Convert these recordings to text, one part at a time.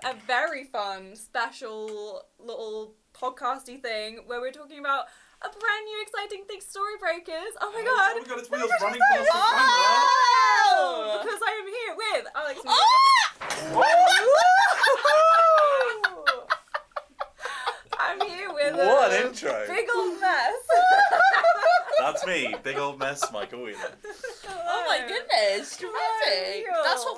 a very fun, special little podcasty thing where we're talking about a brand new exciting thing, Storybreakers. Oh my god! Oh my god, it's wheels running past the camera! Oh! Because I am here with Alex. I'm here with what an intro! Big old mess. That's me, big old mess, Michael Wheeler. Oh my goodness, dramatic! That's what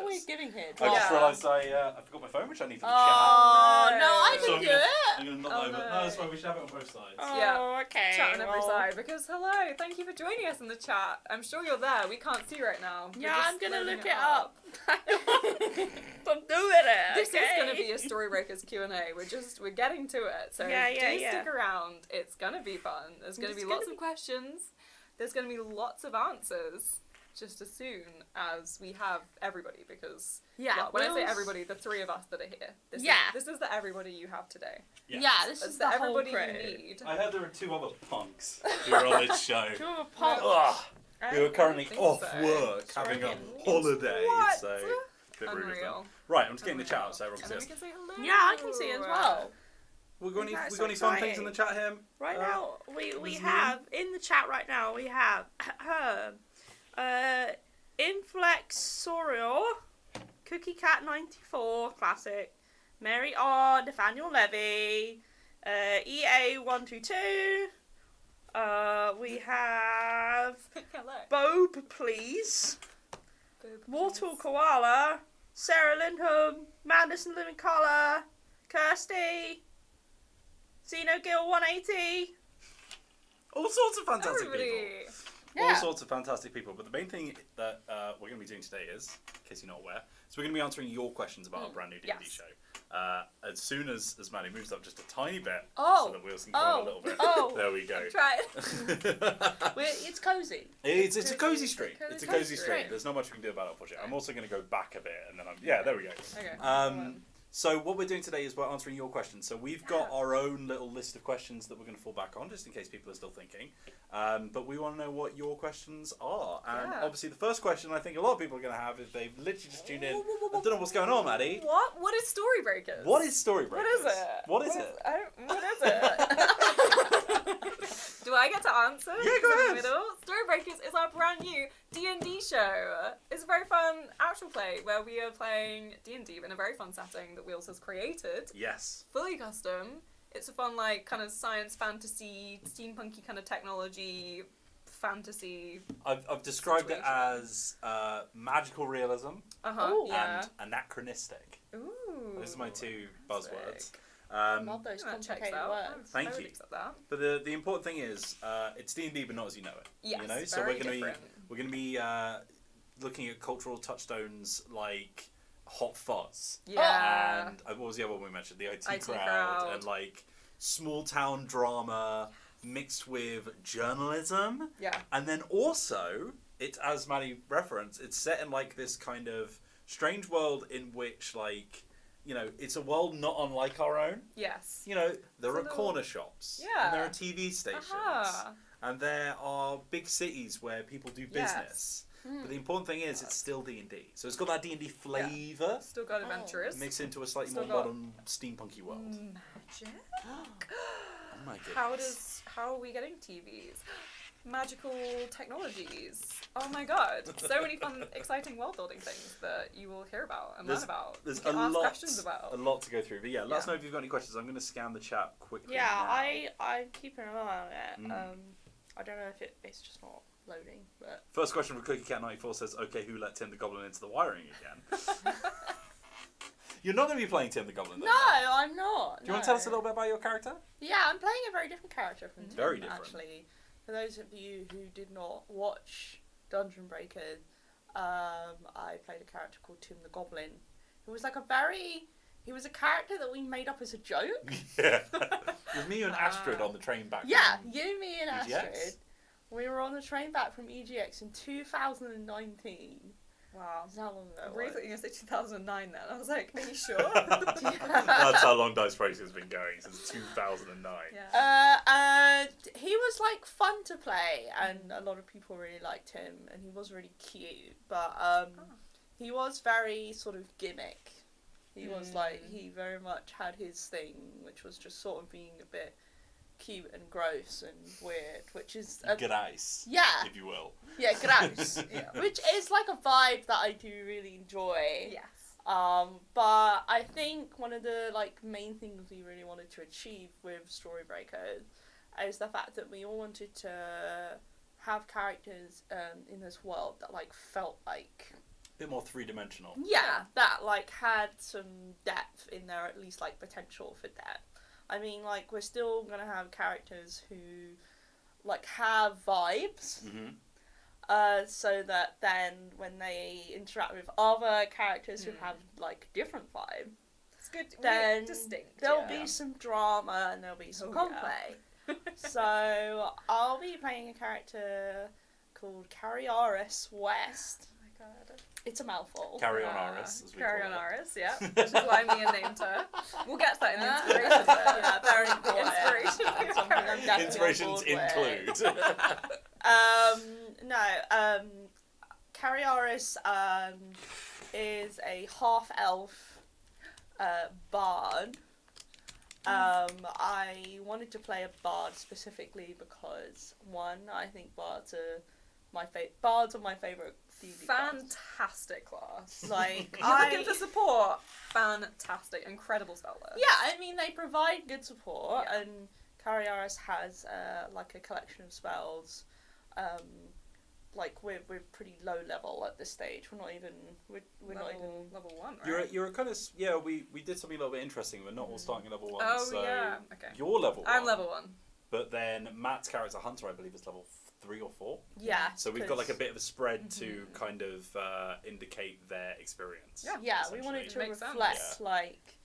we're giving here. I just realised I forgot my phone, which I need for the chat. Oh no, I So can do it. I'm gonna knock over. No, that's fine. We should have it on both sides. Oh, okay. Chat on every side because hello, thank you for joining us in the chat. I'm sure you're there. We can't see right now. Yeah, I'm gonna look it up. I'm doing it. This is gonna be a Storybreakers Q&A. We're getting to it. So do stick around. It's gonna be fun. There's gonna be lots of questions. There's gonna be lots of answers. Just as soon as we have everybody, because when I say everybody, the three of us that are here. This is the everybody you have today. Yeah, this is the everybody whole you need. I heard there were two other punks who are on this show. Two other punks. Who are currently off work, having a holiday. What? So, bit rude of them. Unreal. Right, I'm just getting the chat out so everyone And can then we see us. can say hello. Yeah, I can see as well. We got That's any fun things in the chat here? Right now, we have in the chat right now. We have Inflexorial, Cookie Cat 94 classic, Mary R, Nathaniel Levy, EA 122. We have Bob Please, Mortal Koala, Sarah Lindholm, Madness and Living Color, Kirsty, Xenogill 180. All sorts of fantastic people. Yeah. All sorts of fantastic people. But the main thing that we're going to be doing today is, in case you're not aware, so we're going to be answering your questions about our brand new D&D show. As soon as Maddie moves up just a tiny bit, so that wheels can come on a little bit. There we go. Try it. It's cozy. It's a cozy street. It's a cozy street. There's not much we can do about it, unfortunately. I'm also going to go back a bit, and then there we go. Okay. So what we're doing today is we're answering your questions. So we've got our own little list of questions that we're going to fall back on, just in case people are still thinking. But we want to know what your questions are. And obviously the first question I think a lot of people are going to have if they've literally just tuned in. I don't know what's going on, Maddie. What is Storybreakers? What is Storybreakers? What is it? What is it? What is it? Do I get to answer? Yeah, go ahead. Storybreakers is our brand new D&D show. It's a very fun actual play where we are playing D&D in a very fun setting that Wheels has created. Yes. Fully custom. It's a fun, kind of science fantasy, steampunky kind of technology fantasy. I've described it as magical realism and anachronistic. Ooh. Those are my two buzzwords. Sick. Love those complicated words. Thank you. Accept that. But the important thing is, it's D&D, but not as you know it. Yes, you know, so we're gonna be looking at cultural touchstones like Hot Fuzz. Yeah. And what was the other one we mentioned? The IT crowd. crowd and small town drama mixed with journalism. Yeah. And then also, it's as Maddie referenced, it's set in this kind of strange world in which it's a world not unlike our own. Yes. There are corner shops. Yeah. And there are TV stations. And there are big cities where people do business. But the important thing is it's still D&D. So it's got that D&D flavour. Still got adventurers. Mixed into a slightly more modern, steampunky world. Magic? Oh my goodness. How are we getting TVs? Magical technologies. Oh my god. So many fun, exciting world building things that you will hear about and learn about. There's ask questions about. A lot to go through. But let us know if you've got any questions. I'm going to scan the chat quickly. Yeah, now. I'm keeping an eye on it. I don't know if it's just not loading. But first question from Cookie Cat 94 says, okay, who let Tim the Goblin into the wiring again? You're not going to be playing Tim the Goblin, though. No, I'm not. Do you want to tell us a little bit about your character? Yeah, I'm playing a very different character from Tim. Very different. Actually, for those of you who did not watch Dungeon Breaker, I played a character called Tim the Goblin, who was he was a character that we made up as a joke. Yeah. It was me and Astrid on the train back. Yeah, you, me, and EGX. Astrid. We were on the train back from EGX in 2019. Wow. That's how long ago I really thought you were going to say 2009 then. I was like, are you sure? That's how long Dicebreaker has been going, since 2009. Yeah. He was fun to play, and a lot of people really liked him, and he was really cute, but he was very sort of gimmick. He was like, he very much had his thing, which was just sort of being a bit cute and gross and weird, which is gross, if you will. Yeah, gross. Which is like a vibe that I do really enjoy. Yes. But I think one of the like main things we really wanted to achieve with Storybreakers is the fact that we all wanted to have characters in this world that like felt like a bit more three-dimensional. Yeah, that like had some depth in there, at least like potential for depth. I mean, like, we're still gonna have characters who like have vibes. So that then when they interact with other characters who have like different vibes, it's good. Then distinct. There'll be some drama and there'll be some gunplay. So I'll be playing a character called Cariaris West. Oh my god. It's a mouthful. Carry on Aris, as we call it. Carry on Aris, yeah. Which is why Mia named her. We'll get to that in the inspiration bit. Yeah, very important. Inspiration. Something I'm definitely Inspirations include. Cariaris is a half-elf bard. I wanted to play a bard specifically because, one, I think bards are my favourite D&D Fantastic class. Like, You're looking for support. Fantastic. Incredible spell list. Yeah, I mean, they provide good support, Yeah. and Cariaris has, like, a collection of spells. Like, we're pretty low level at this stage. We're not even... We're not even... Level 1, right? You're a kind of... Yeah, we did something a little bit interesting. We're not all starting at level 1. Oh, so yeah. Okay. You're level 1. I'm level 1. But then Matt's character, Hunter, I believe, is level 3 or 4. Yeah. So we've got like a bit of a spread to kind of indicate their experience. Yeah, we wanted to Makes reflect, sense. like,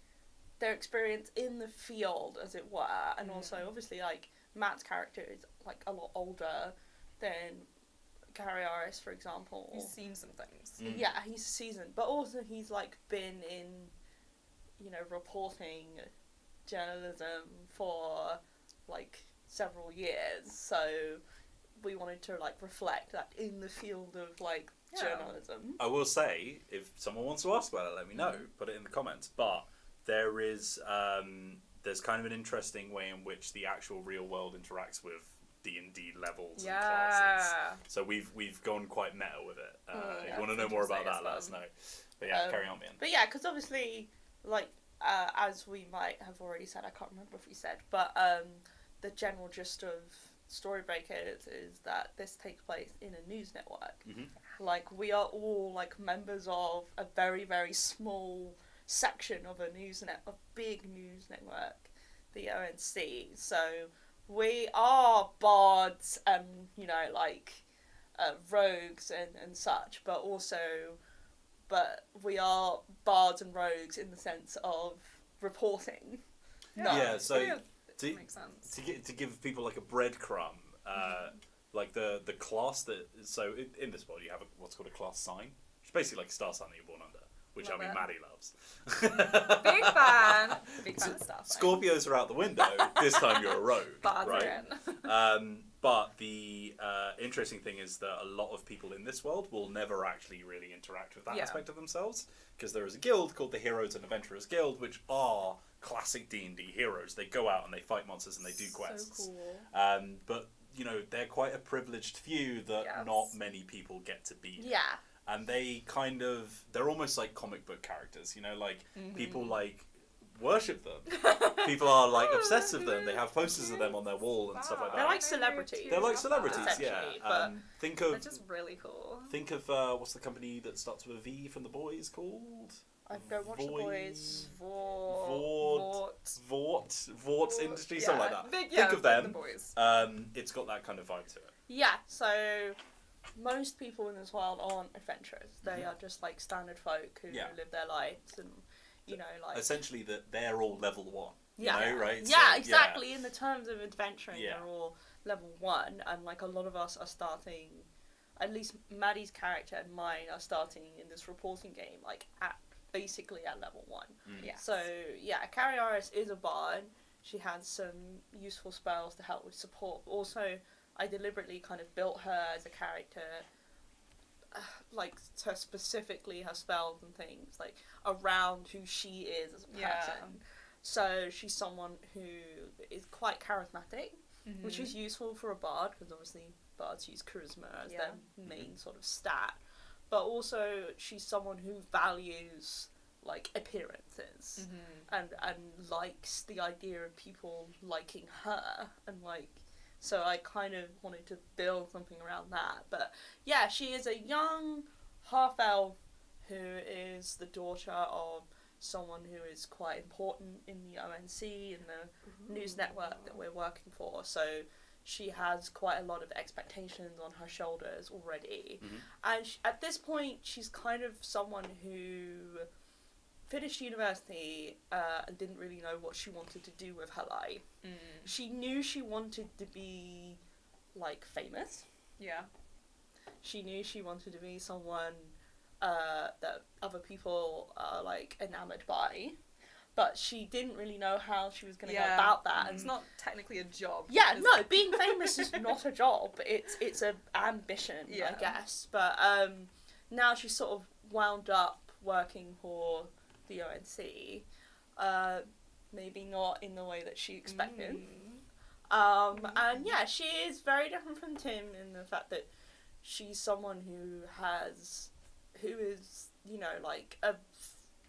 their experience in the field, as it were. And also, obviously, like, Matt's character is, like, a lot older than Cariaris, for example. He's seen some things. Yeah, he's seasoned. But also, he's, like, been in, you know, reporting journalism for, like, several years. So we wanted to, like, reflect that in the field of, like, journalism. I will say, if someone wants to ask about it, let me know. Put it in the comments. But there is, there's kind of an interesting way in which the actual real world interacts with D&D levels and classes. So we've gone quite meta with it. If you want to know more about that, let us know. But yeah, carry on, man. But yeah, because obviously, like, as we might have already said, I can't remember if we said, but the general gist of Storybreakers is that this takes place in a news network. Like, we are all, like, members of a very, very small section of a big news network, the ONC. So we are bards and, you know, like, rogues and such, but we are bards and rogues in the sense of reporting. So makes sense. to give people like a breadcrumb, like the class that in this world you have what's called a class sign, which is basically like a star sign that you're born under, which Love I mean it. Maddie loves. Big fan. Big fan of stuff. Scorpios are out the window. This time you're a rogue, Bards right? are in. But the interesting thing is that a lot of people in this world will never actually really interact with that aspect of themselves, because there is a guild called the Heroes and Adventurers Guild, which are classic D&D heroes. They go out and they fight monsters and they do quests. So cool. But you know, they're quite a privileged few that not many people get to be. Yeah. And they're almost like comic book characters, you know, like people like worship them. People are like obsessed with them. They have posters of them on their wall and stuff like that. They're like celebrities. They're like celebrities, yeah. But They're just really cool. Think of what's the company that starts with a V from The Boys called? I don't watch The Boys. Vort's Industry, something like that. Think of them. The Boys. It's got that kind of vibe to it. Yeah, so most people in this world aren't adventurers. They are just like standard folk who live their lives and, you know, like... Essentially, they're all level 1. Yeah. You know, right? Yeah, So, exactly. In the terms of adventuring, they're all level 1, and like a lot of us are starting... At least Maddie's character and mine are starting in this reporting game, like basically at level 1. Yeah. So yeah, Cariaris is a bard. She has some useful spells to help with support. Also, I deliberately kind of built her as a character like her specifically her spells and things like around who she is as a person. So she's someone who is quite charismatic, which is useful for a bard because obviously bards use charisma as their main sort of stat. But also she's someone who values like appearances and likes the idea of people liking her, and like, so I kind of wanted to build something around that. But yeah, she is a young half-elf who is the daughter of someone who is quite important in the ONC and the news network that we're working for. So she has quite a lot of expectations on her shoulders already. And at this point, she's kind of someone who finished university and didn't really know what she wanted to do with her life. She knew she wanted to be, like, famous. Yeah. She knew she wanted to be someone that other people are, like, enamoured by. But she didn't really know how she was going to go about that. It's not technically a job. Yeah, no, being famous is not a job. It's an ambition, I guess. But now she's sort of wound up working for the ONC. Maybe not in the way that she expected. And yeah, she is very different from Tim in the fact that she's someone who is, you know, like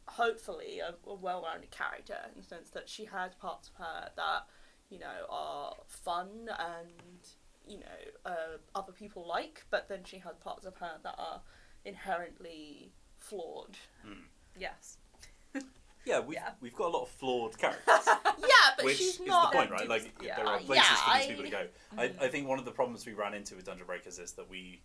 hopefully a well-rounded character in the sense that she has parts of her that, you know, are fun and, you know, other people like, but then she has parts of her that are inherently flawed. Yes. Yeah, we've got a lot of flawed characters. But which she's is not... the point, right? Like, there are places for these people to go. I think one of the problems we ran into with Dungeon Breakers is that we...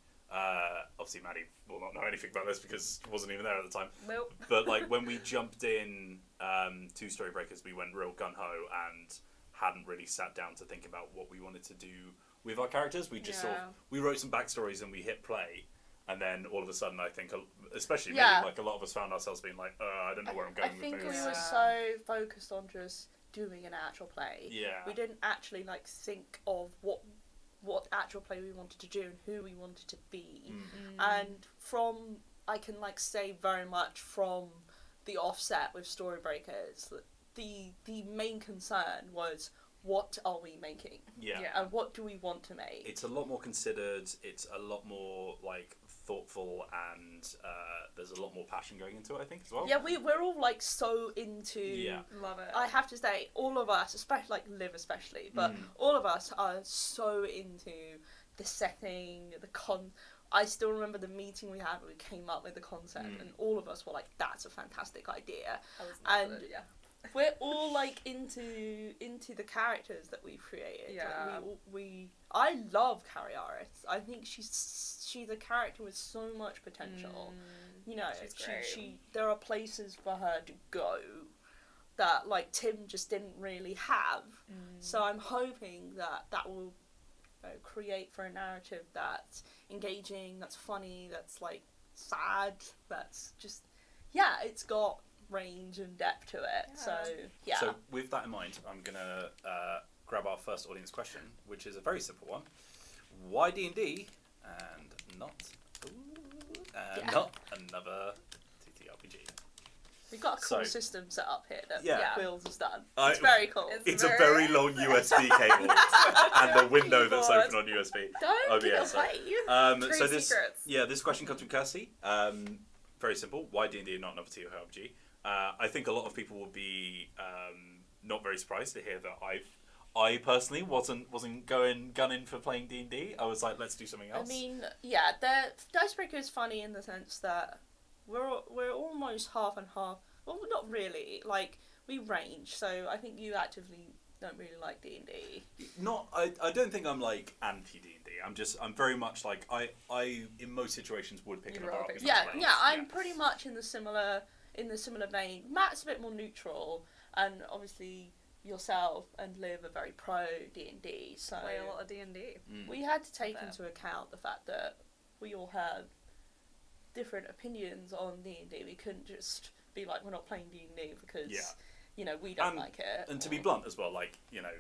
obviously, Maddie will not know anything about this because she wasn't even there at the time. Nope. But like when we jumped in to Storybreakers, we went real gun-ho and hadn't really sat down to think about what we wanted to do with our characters. We just sort of... We wrote some backstories and we hit play. And then all of a sudden, I think, especially me, like a lot of us found ourselves being like, I don't know where I'm going with this. I think we were so focused on just doing an actual play. Yeah. We didn't actually like think of what actual play we wanted to do and who we wanted to be. And I can like say very much from the offset with Storybreakers, the main concern was, what are we making? Yeah. And what do we want to make? It's a lot more considered, it's a lot more like thoughtful, and there's a lot more passion going into it, I think, as well. Yeah, we're all like so into... Love it. I have to say, all of us, especially like Liv especially, but all of us are so into the setting, I still remember the meeting we had where we came up with the concept, and all of us were like, that's a fantastic idea. We're all like into the characters that we've created. Yeah. Like, I love Cariaris. I think she's a character with so much potential. You know, she there are places for her to go that like Tim just didn't really have. So I'm hoping that will create for a narrative that's engaging, that's funny, that's like sad, that's just it's got range and depth to it. So with that in mind, I'm gonna grab our first audience question, which is a very simple one. Why D&D and not another TTRPG? We've got a cool system set up here that Quills has done. It's very cool. It's a very long USB cable and a window that's open on USB. Don't give it away. So this question comes from Kirsty. Very simple. Why D&D and not another TTRPG? I think a lot of people will be not very surprised to hear that I personally wasn't gunning for playing D&D. I was like, let's do something else. I mean, the Dicebreaker is funny in the sense that we're almost half and half. Well, not really. Like, we range, so I think you actively don't really like D&D. I don't think I'm like anti D&D. I'm very much like I in most situations would pick it up. I'm pretty much in the similar vein. Matt's a bit more neutral, and obviously yourself and Liv are very pro D&D, so play a lot of D&D. We had to take into account the fact that we all have different opinions on D&D. We couldn't just be like, we're not playing D&D because you know, we don't like it. And to be blunt as well, like, you know,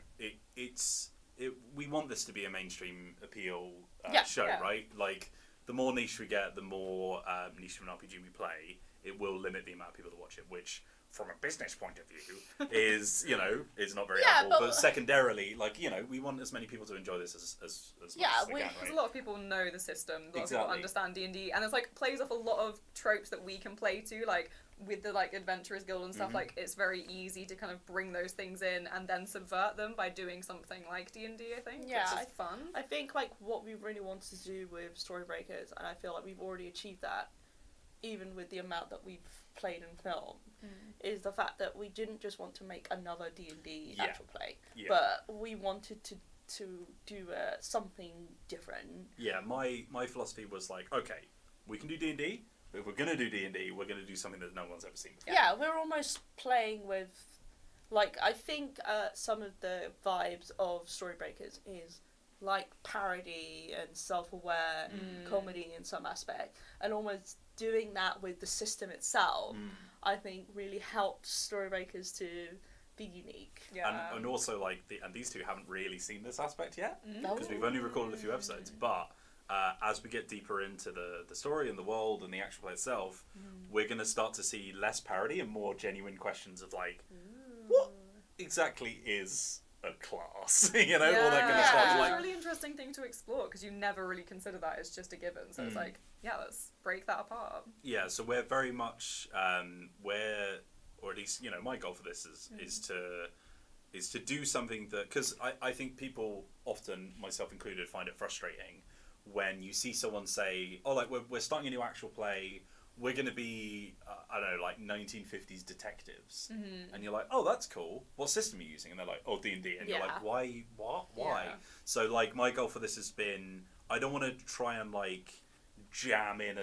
we want this to be a mainstream appeal show, right? Like, the more niche we get, the more niche of an RPG we play, it will limit the amount of people that watch it, which, from a business point of view, is, is not very helpful. But secondarily, we want as many people to enjoy this as much as they can, right? Because a lot of people know the system, a lot of people understand D&D, and it's plays off a lot of tropes that we can play to, with the Adventurers Guild and stuff. It's very easy to kind of bring those things in and then subvert them by doing something like D&D, I think. Yeah, it's fun. I think what we really wanted to do with Storybreakers, and I feel like we've already achieved that, even with the amount that we've played and filmed, is the fact that we didn't just want to make another D&D actual play, but we wanted to do something different. Yeah, my philosophy was okay, we can do D&D, but if we're going to do D&D, we're going to do something that no one's ever seen before. Yeah, we're almost playing with, I think some of the vibes of Storybreakers is parody and self-aware comedy in some aspect, and almost doing that with the system itself, I think really helped Storybreakers to be unique. Yeah. And also, and these two haven't really seen this aspect yet, because we've only recorded a few episodes, but as we get deeper into the story and the world and the actual play itself, we're going to start to see less parody and more genuine questions of what exactly is a class, all that kind of stuff. It's a really interesting thing to explore, because you never really consider that as just a given. So it's let's break that apart. Yeah, so we're very much or at least my goal for this is to do something that, because I think people often, myself included, find it frustrating when you see someone say, we're starting a new actual play, we're going to be, 1950s detectives. And you're like, oh, that's cool. What system are you using? And they're like, oh, D&D. And you're like, why? What? Why? Yeah. So, my goal for this has been, I don't want to try and, jam in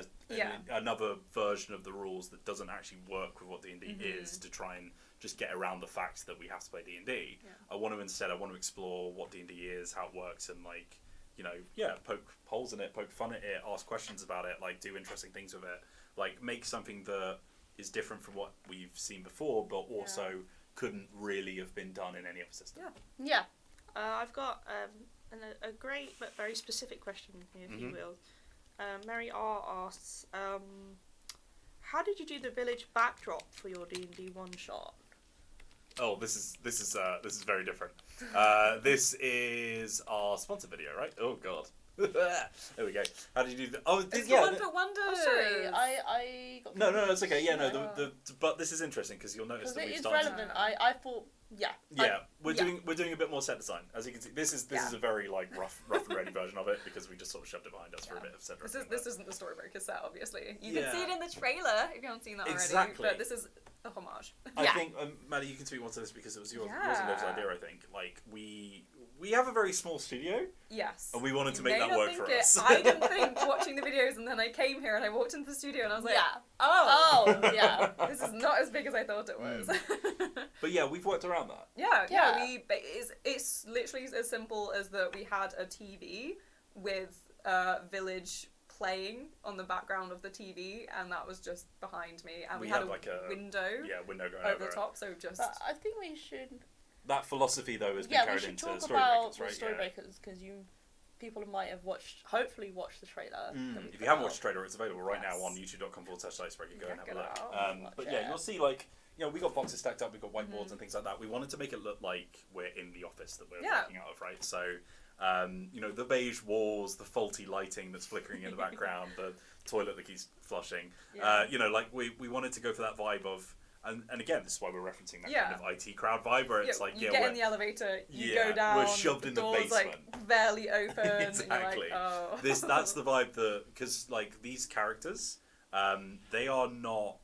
another version of the rules that doesn't actually work with what D&D is, to try and just get around the fact that we have to play D&D. I want to explore what D&D is, how it works, and, poke holes in it, poke fun at it, ask questions about it, do interesting things with it. Make something that is different from what we've seen before, but also couldn't really have been done in any other system. Yeah. I've got a great but very specific question here, if you will. Mary R asks, how did you do the village backdrop for your D&D one shot? Oh, this is very different. This is our sponsor video, right? Oh God. There we go. How did you do that? Oh, it's the one for Wonders. Oh, sorry, I got No, it's okay. Yeah, no. But this is interesting because you'll notice that we've started. It is relevant. I thought. Yeah. Yeah, we're doing a bit more set design. As you can see, this is a very rough and ready version of it, because we just sort of shoved it behind us for a bit of set. This isn't the Storybreaker set, obviously. You can see it in the trailer if you haven't seen that already. Exactly. But this is a homage. I think, Maddie, you can speak more to this because it was yours and Liv's idea. I think we have a very small studio. Yes. And we wanted to make that work for us. I didn't think watching the videos, and then I came here and I walked into the studio and I was like, this is not as big as I thought it was. But yeah, we've worked around that. Yeah. It's literally as simple as that we had a TV with Village playing on the background of the TV, and that was just behind me, and we had a window going over the top, so just... But I think we should... That philosophy, though, has been carried into Storybreakers, right? Storybreakers, because people might have hopefully watched the trailer. If you haven't watched the trailer, it's available right now on youtube.com/Dicebreaker. Go and have a look. But you'll see, we got boxes stacked up, we got whiteboards and things like that. We wanted to make it look like we're in the office that we're working out of, right? So, the beige walls, the faulty lighting that's flickering in the background, the toilet that keeps flushing. We wanted to go for that vibe of... And again, this is why we're referencing that kind of IT crowd vibe, where it's you get in the elevator, you go down, we're shoved in the basement, barely open. Exactly. And you're like, that's the vibe because these characters, they are not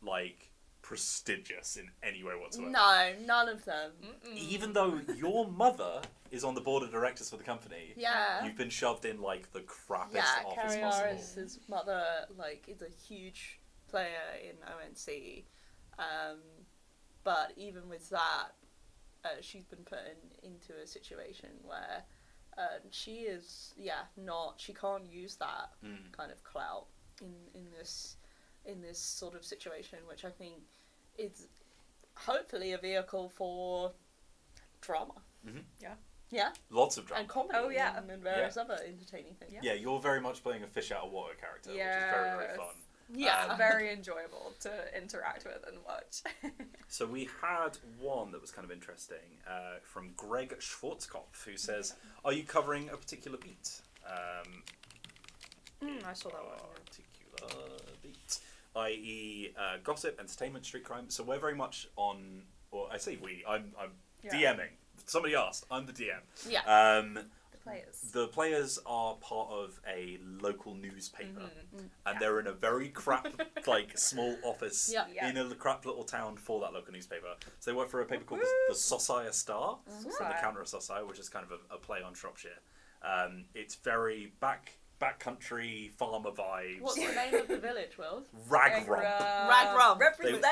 prestigious in any way whatsoever. No, none of them. Even though your mother is on the board of directors for the company, you've been shoved in the crappiest office possible. Harris's mother is a huge player in ONC. But even with that, she's been put into a situation where she can't use that kind of clout in this sort of situation, which I think is hopefully a vehicle for drama. Mm-hmm. Yeah. Yeah. Lots of drama. And comedy. And various other entertaining things. Yeah, you're very much playing a fish out of water character, which is very, very fun. Yeah, very enjoyable to interact with and watch. So we had one that was kind of interesting from Greg Schwarzkopf, who says, "Are you covering a particular beat?" I saw that one. Particular beat, i.e., gossip, entertainment, street crime. So we're very much on, or I say we. I'm DMing. Somebody asked. I'm the DM. Yeah. The players are part of a local newspaper, and they're in a very crap, like, small office in a crap little town for that local newspaper. So they work for a paper called the Shropshire Star, from the counter of Shropshire, which is kind of a play on Shropshire. It's very backcountry farmer vibes. What's the name of the village, Will? Ragrump. Represent!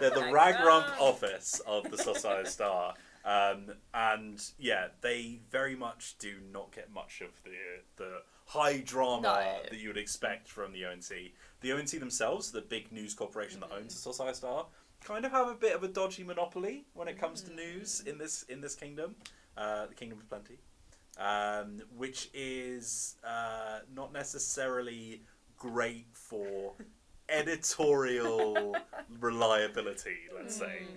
They're the Ragrump office of the Shropshire Star. And yeah, they very much do not get much of the high drama that you would expect from the ONC. The ONC themselves, the big news corporation that owns the Shropshire Star, kind of have a bit of a dodgy monopoly when it comes to news in this kingdom, the Kingdom of Plenty, which is not necessarily great for editorial reliability, let's say.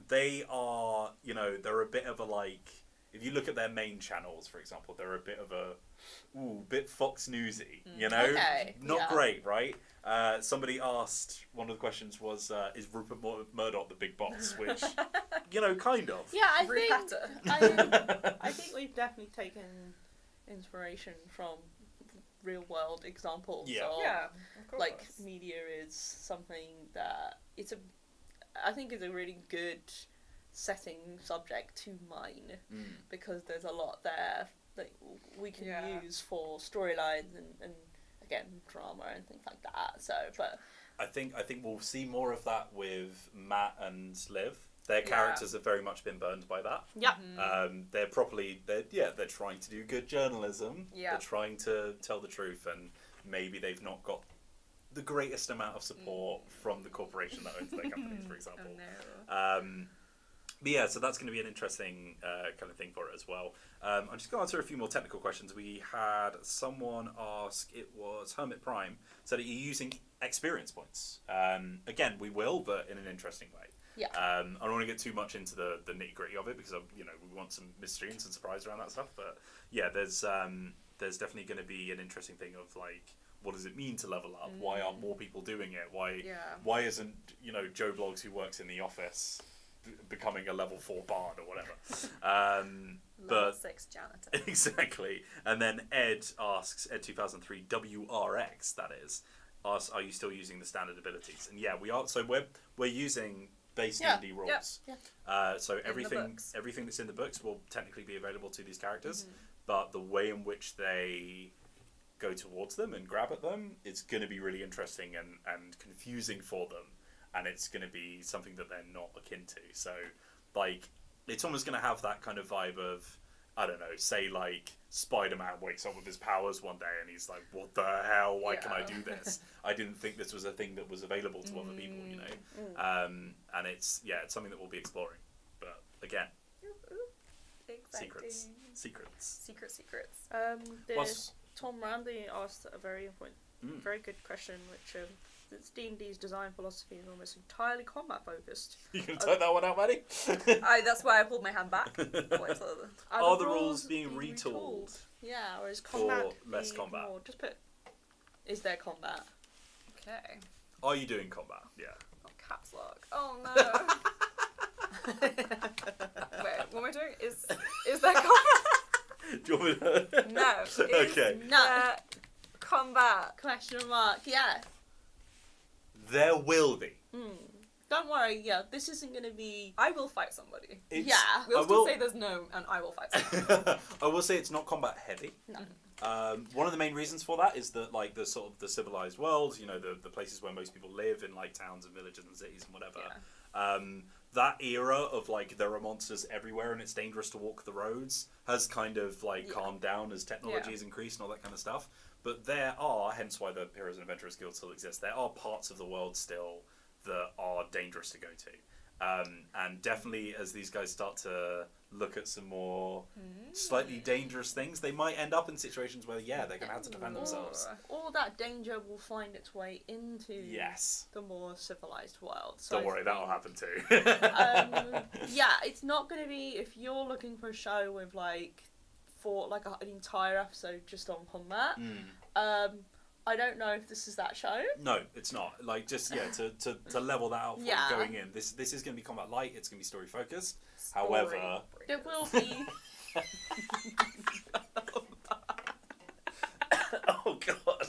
They are, they're a bit of a, like, if you look at their main channels, for example, they're a bit of a, bit Fox Newsy, Not great, right? Somebody asked, one of the questions was, is Rupert Murdoch the big boss? Which, kind of. Yeah, I think we've definitely taken inspiration from real world examples of like media is something that I think is a really good setting subject to mine because there's a lot there that we can use for storylines and again drama and things like that. So, but I think we'll see more of that with Matt and Liv. Their characters have very much been burned by that. Yeah. They're trying to do good journalism. Yeah. They're trying to tell the truth, and maybe they've not got the greatest amount of support from the corporation that owns their companies, for example. Oh, no. But yeah, so that's going to be an interesting kind of thing for it as well. I'm just going to answer a few more technical questions. We had someone ask, it was Hermit Prime, said, are you using experience points? Again, we will, but in an interesting way. Yeah. I don't want to get too much into the nitty gritty of it because we want some mystery and some surprise around that stuff. But yeah, there's definitely going to be an interesting thing of like, what does it mean to level up? Why aren't more people doing it? Why isn't Joe Bloggs, who works in the office, becoming a level 4 bard or whatever? Level 6 janitor. Exactly. And then Ed asks, Ed 2003 WRX, that is, asks, are you still using the standard abilities? And yeah, we are. So we're using base D&D rules. Yeah. So everything that's in the books will technically be available to these characters, but the way in which they go towards them and grab at them is going to be really interesting and confusing for them, and it's going to be something that they're not akin to. So, like, it's almost going to have that kind of vibe of, I don't know, say, like, Spider-Man wakes up with his powers one day and he's like, what the hell, why can I do this? I didn't think this was a thing that was available to other people, and it's something that we'll be exploring. But, again, secrets. Tom Randy asked a very good question, which it's D&D's design philosophy is almost entirely combat focused. You can type that one out, Maddie? That's why I pulled my hand back. Are the rules being retooled? Yeah, or is combat for less combat? More, just put, is there combat? Okay. Are you doing combat? Yeah. Oh, caps lock. Oh no. Wait, what am I doing? Is there combat? Do you want me to... No. Okay. No. Combat. Question mark. Yeah. There will be. Don't worry. Yeah, this isn't going to be. I will fight somebody. We'll still say there's no, and I will fight somebody. I will say it's not combat heavy. No. One of the main reasons for that is that, like, the sort of the civilized world, the places where most people live in, like, towns and villages and cities and whatever. Yeah. That era of, like, there are monsters everywhere and it's dangerous to walk the roads has kind of, like, calmed down as technology has increased and all that kind of stuff. But there are, hence why the Heroes and Adventurers Guild still exists, there are parts of the world still that are dangerous to go to. And definitely as these guys start to look at some more slightly dangerous things, they might end up in situations where, they're going to have to defend themselves. All that danger will find its way into the more civilized world. So Don't worry, that'll happen too. It's not going to be, if you're looking for a show with an entire episode just on combat, I don't know if this is that show. No, it's not. To level that out for going in. This is going to be combat light. It's going to be story focused. However, there will be. Oh God!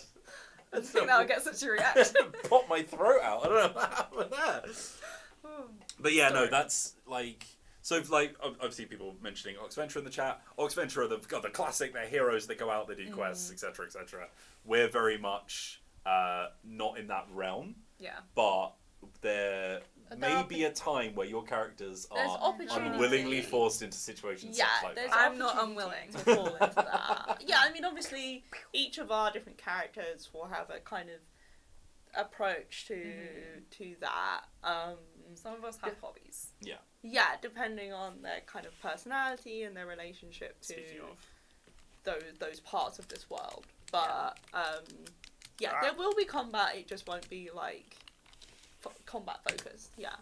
I think that'll get such a reaction. Pop my throat out. I don't know what happened there. But that's So, obviously people mentioning Oxventure in the chat. Oxventure are the classic, they're heroes, they go out, they do quests, etc., etc. We're very much not in that realm. Yeah. But there may be a time where your characters are unwillingly forced into situations such like that. I'm not unwilling to fall into that. Obviously, each of our different characters will have a kind of approach to that. Some of us have hobbies. Yeah, depending on their kind of personality and their relationship to those parts of this world. But there will be combat. It just won't be combat focused. Yeah.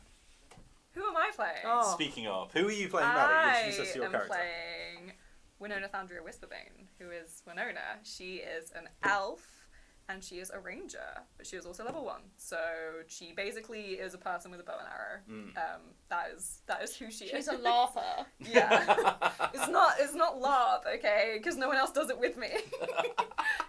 Who am I playing? Oh. Speaking of, who are you playing, Maddie? Introduce us to your character. I am playing Winona Thandria Whisperbane, who is Winona. She is an elf. And she is a ranger, but she is also level 1. So she basically is a person with a bow and arrow. That is who she is. She's a larper. Yeah, it's not LARP, okay? Because no one else does it with me.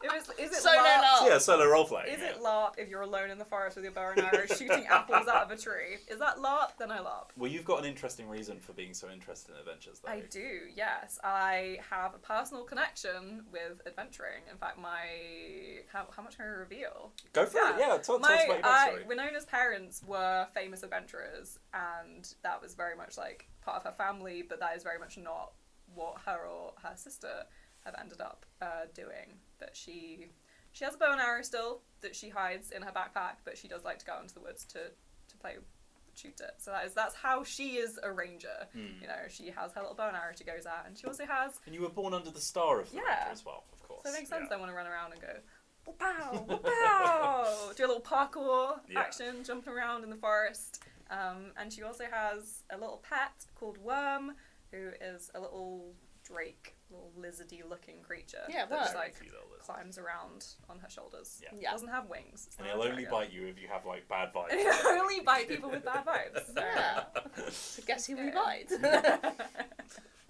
Is it solo LARP? Yeah, solo roleplay. Is it LARP if you're alone in the forest with your bow and arrow shooting apples out of a tree? Is that LARP? Then I LARP. Well, you've got an interesting reason for being so interested in adventures, though. I do, yes. I have a personal connection with adventuring. In fact, how much can I reveal? Go for it, yeah. Tell us about your backstory. Winona's parents were famous adventurers, and that was very much part of her family, but that is very much not what her or her sister have ended up doing. That she has a bow and arrow still that she hides in her backpack, but she does like to go out into the woods to shoot it. So that's how she is a ranger. She has her little bow and arrow she goes at, and she also has. And you were born under the star of the ranger as well, of course. So it makes sense. They want to run around and go. Pow, pow, do a little parkour action, jumping around in the forest. And she also has a little pet called Worm, who is a little drake, little lizardy looking creature that just climbs around on her shoulders. Yeah. Doesn't have wings. And he'll only bite you if you have bad vibes. He'll only bite people with bad vibes. So guess who we bite?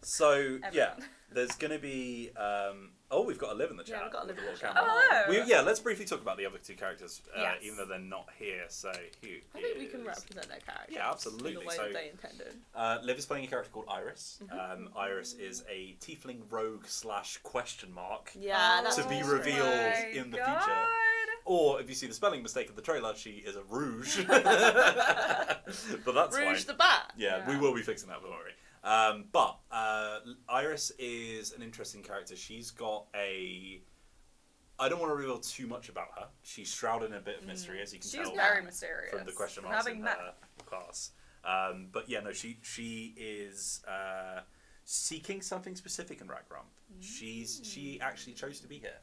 So there's gonna be we've got Liv in the chat. Yeah, we've got Liv in the chat. Hello. Let's briefly talk about the other two characters, even though they're not here. So I think we can represent their characters. Yeah, absolutely. In the way that they intended. Liv is playing a character called Iris. Iris is a tiefling rogue / question mark. Yeah, that's to be revealed in the future. Or if you see the spelling mistake of the trailer, she is a rouge. But that's Rouge fine. the bat. Yeah, we will be fixing that. Don't worry. But Iris is an interesting character. She's got I don't want to reveal too much about her. She's shrouded in a bit of mystery, as you can tell. She's very mysterious. From the question marks in her class. But she is seeking something specific in Ragrum. She actually chose to be here.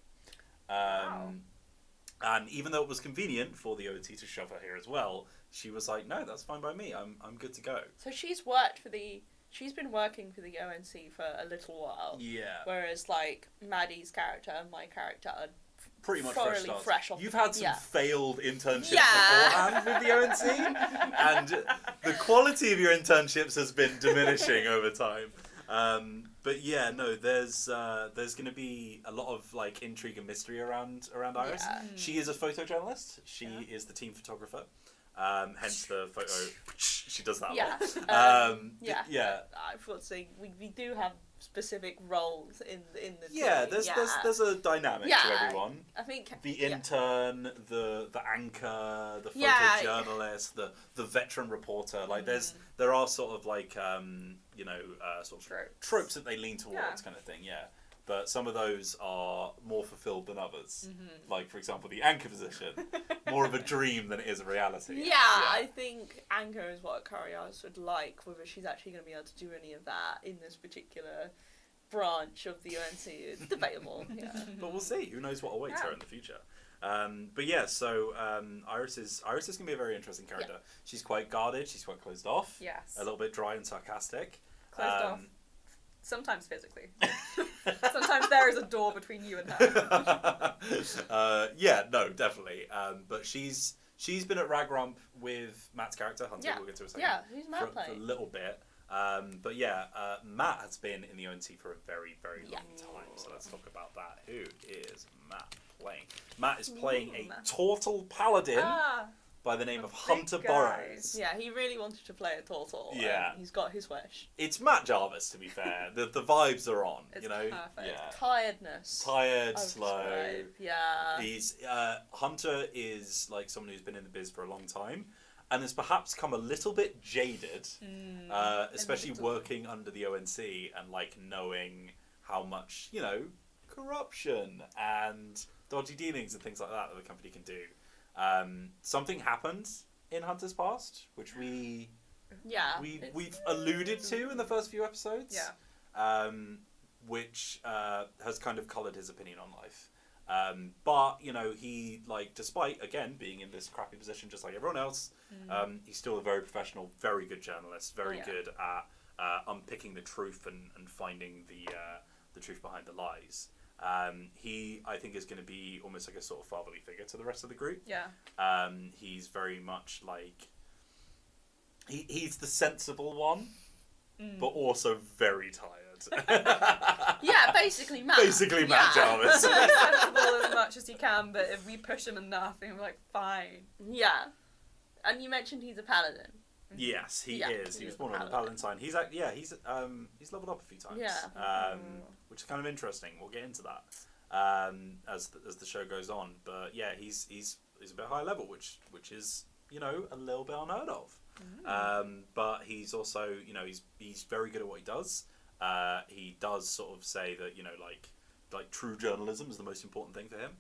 And even though it was convenient for the OT to shove her here as well, she was like, no, that's fine by me. I'm good to go. So she's been working for the ONC for a little while. Yeah. Whereas Maddie's character and my character are pretty much fresh off. You've had some failed internships beforehand with the ONC, and the quality of your internships has been diminishing over time. But there's going to be a lot of intrigue and mystery around Iris. Yeah. She is a photojournalist. She is the team photographer. Hence the photo. She does that a lot. I thought to say we do have specific roles in the team. There's a dynamic to everyone. I think the intern, the anchor, the photojournalist, the veteran reporter. There are sort of sort of tropes that they lean towards, kind of thing. Yeah. but some of those are more fulfilled than others. Like, for example, the anchor position, more of a dream than it is a reality. Yeah, I think anchor is what Kariaris would like. Whether she's actually going to be able to do any of that in this particular branch of the UNC is debatable. But we'll see. Who knows what awaits her in the future. But yeah, so Iris is going to be a very interesting character. She's quite guarded. She's quite closed off. Yes. A little bit dry and sarcastic. Closed off. Sometimes physically. Sometimes there is a door between you and her. Yeah, no, definitely. But she's been at Ragrump with Matt's character, Hunter. We'll get to a second. Yeah, who's Matt for a little bit. But yeah, Matt has been in the ONT for a very, very long time. So let's talk about that. Who is Matt playing? Matt is playing a Tortle Paladin by the name of Hunter Burrows. Yeah, he really wanted to play a Tortle. Yeah. He's got his wish. It's Matt Jarvis, to be fair. The vibes are on, it's you know? Perfect. Yeah. Tiredness. Tired, slow. Yeah. He's Hunter is like someone who's been in the biz for a long time and has perhaps come a little bit jaded, especially working under the ONC and like knowing how much, you know, corruption and dodgy dealings and things like that the company can do. Something happened in Hunter's past, which we've alluded to in the first few episodes. Which has kind of coloured his opinion on life. But you know, he like, despite again being in this crappy position just like everyone else, he's still a very professional, very good journalist, very good at unpicking the truth and finding the truth behind the lies. He, I think, is going to be almost like a sort of fatherly figure to the rest of the group. Yeah. He's very much like he's the sensible one, but also very tired. Yeah, basically Matt. Basically Matt Jarvis. Sensible as much as he can, but if we push him enough, he'll be like, fine. Yeah. And you mentioned he's a paladin. Yes, he is. He was born on the Paladin sign. He's leveled up a few times. Yeah. Which is kind of interesting. We'll get into that as the show goes on. But yeah, he's a bit high level, which is, you know, a little bit unheard of. But he's also, you know, he's very good at what he does. He does sort of say that, you know, like true journalism is the most important thing for him,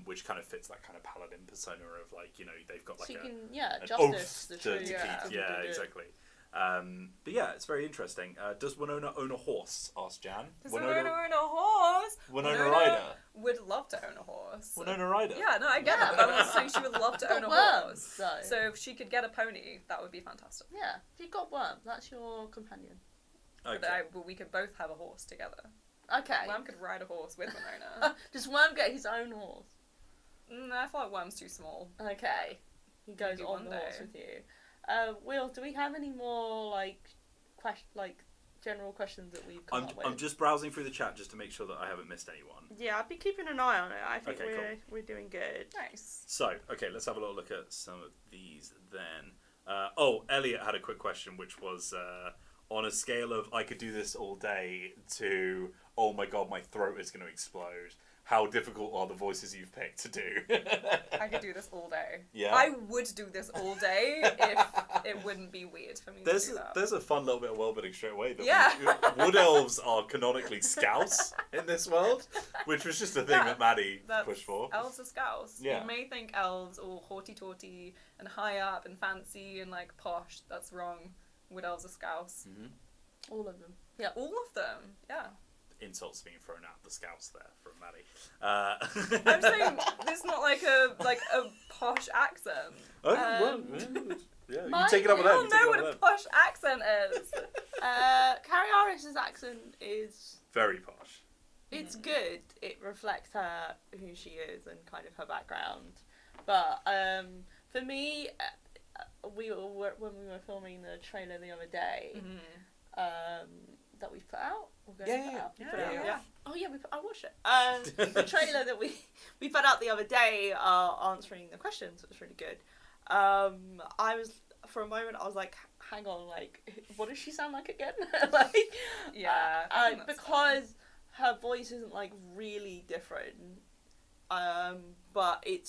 which kind of fits that kind of paladin persona of like, you know, they've got like an justice, oath to keep. Yeah, exactly. But yeah, it's very interesting. Does Winona own a horse? Asked Jan. Does Winona own a horse? Winona Ryder would love to own a horse. Winona Ryder. Yeah, no, I get it. But I'm also saying she would love to own a horse. So if she could get a pony, that would be fantastic. Yeah, you've got Worm. That's your companion. Okay. But we could both have a horse together. Okay. Worm could ride a horse with Winona. Does Worm get his own horse? I feel like Worm's too small. Okay. He goes on the horse with you. Will, do we have any more general questions that we've come up with? I'm just browsing through the chat just to make sure that I haven't missed anyone. Yeah, I'd be keeping an eye on it. I think we're doing good. Nice. So, okay, let's have a little look at some of these then. Elliot had a quick question, which was on a scale of I could do this all day to oh my god, my throat is going to explode. How difficult are the voices you've picked to do? I could do this all day. Yeah. I would do this all day if it wouldn't be weird for me to do that. There's a fun little bit of world building straight away. Wood elves are canonically scouts in this world, which was just a thing that Maddie pushed for. Elves are scouts. Yeah. You may think elves all haughty-taughty and high up and fancy and like posh. That's wrong. Wood elves are scouts. Mm-hmm. All of them. Yeah, all of them. Yeah. Insults being thrown at the scouts there from Maddie. I'm saying it's not like a posh accent. Yeah, you take it up with them. You all know what a posh accent is. Kariaris' accent is very posh. It's good. It reflects her, who she is, and kind of her background. But for me, when we were filming the trailer the other day, that we put out. Yeah. Oh yeah, I watched it. The trailer that we put out the other day, answering the questions, was really good. I was, for a moment, I was like, hang on, like, what does she sound like again? Because her voice isn't like really different, but it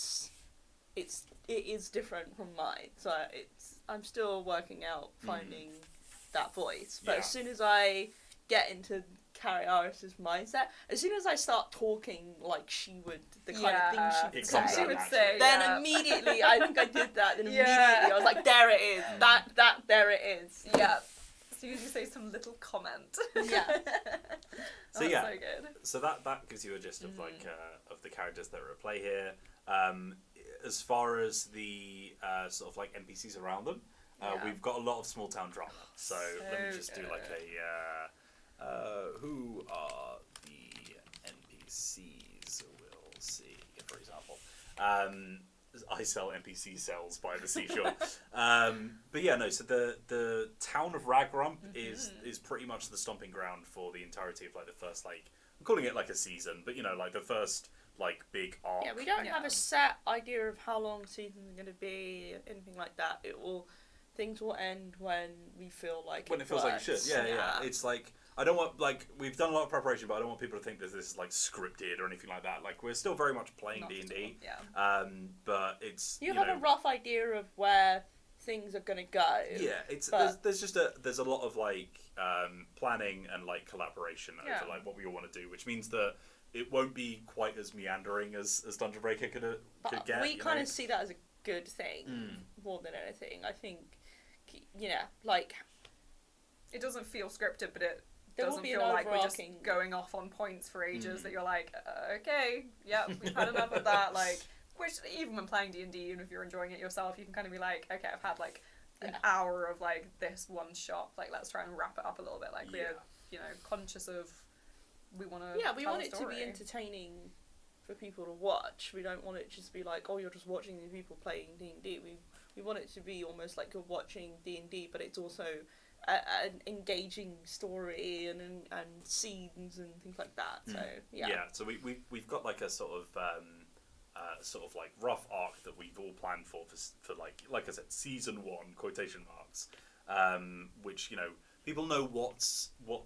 is different from mine. So I'm still working out finding that voice. But as soon as I get into carry Iris's mindset. As soon as I start talking like she would, the kind of thing she would say, then immediately, I think I did that, then immediately I was like, there it is, there it is. Yeah. As soon as you say some little comment. Yeah. So That's so good. So that gives you a gist of like of the characters that are at play here. As far as the sort of like NPCs around them, we've got a lot of small town drama. So let me just do like a who are the NPCs? We'll see, for example. I sell NPC cells by the seashore. But yeah, no. So the town of Ragrump is pretty much the stomping ground for the entirety of like the first, like, I'm calling it like a season, but you know, like the first like big arc. Yeah, we don't have a set idea of how long seasons are going to be, anything like that. Things will end when we feel like when it feels like it should. Yeah. It's like, I don't want, like, we've done a lot of preparation, but I don't want people to think that this is like scripted or anything like that. Like, we're still very much playing D&D. Yeah. But it's you have a rough idea of where things are going to go. Yeah, there's a lot of like planning and like collaboration over like what we all want to do, which means that it won't be quite as meandering as Dungeon Breaker could get. We kind of see that as a good thing more than anything. I think, like, it doesn't feel scripted, but it doesn't feel like we're just going off on points for ages that you're like, okay, yeah, we've had enough of that. Like, which even when playing D&D, even if you're enjoying it yourself, you can kind of be like, okay, I've had like an hour of like this one shot. Like, let's try and wrap it up a little bit. Like, we're conscious of we want to. Yeah, we want it to be entertaining for people to watch. We don't want it to just be like, oh, you're just watching these people playing D&D. We want it to be almost like you're watching D&D, but it's also an engaging story and scenes and things like that. So so we've got like a sort of like rough arc that we've all planned for like I said, season 1 quotation marks, which people know what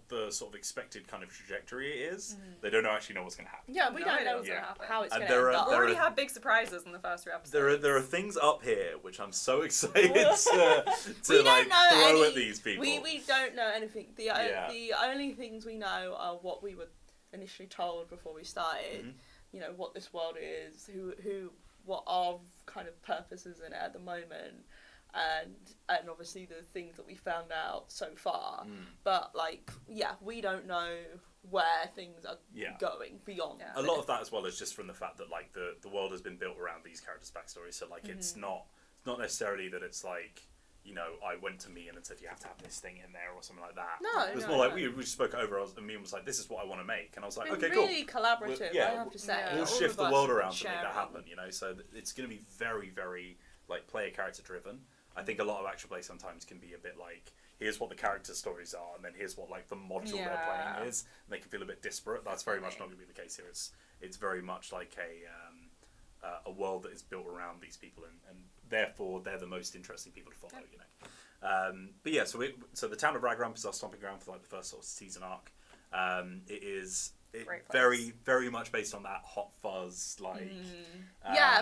the sort of expected kind of trajectory is. They don't actually know what's going to happen. Yeah, we don't know what's going to happen. How it's going to end up. We already had big surprises in the first 3 episodes. There are things up here which I'm so excited to like throw at these people. We don't know anything. The only things we know are what we were initially told before we started. What this world is, what our kind of purpose is in it at the moment. And obviously the things that we found out so far, but we don't know where things are going beyond. A lot of that as well is just from the fact that like the world has been built around these characters' backstories, so like it's not necessarily that it's like I went to Mian and said you have to have this thing in there or something like that. No, it was more like we spoke over and Mian was like, this is what I want to make, and I was like, okay, cool. Really collaborative. I have to say, we'll shift the world around to make that happen. So it's going to be very, very like player character driven. I think a lot of actual play sometimes can be a bit like, here's what the character stories are, and then here's what like the module they're playing is, and they can feel a bit disparate. That's very much not going to be the case here. It's very much like a world that is built around these people, and therefore they're the most interesting people to follow. But yeah, so the town of Ragrump is our stomping ground for like the first sort of season arc. It is very, very much based on that hot fuzz like.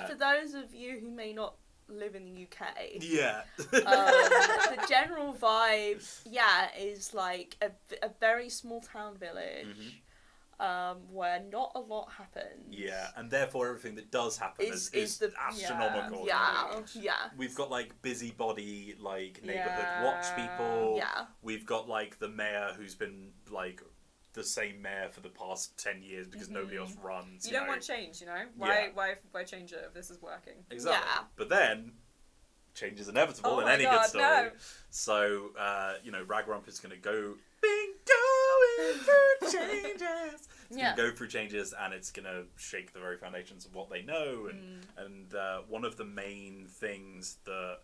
For those of you who may not live in the UK. Yeah. The general vibe, is like a very small town village, where not a lot happens. Yeah, and therefore everything that does happen is astronomical. Yeah. We've got like busybody like neighborhood watch people. Yeah. We've got like the mayor who's been like the same mayor for the past 10 years because nobody else runs. You don't want change, Why change it if this is working? Exactly. Yeah. But then change is inevitable in any good story. No. So Ragrump is going to go going through changes. It's going to go through changes, and it's going to shake the very foundations of what they know. And one of the main things that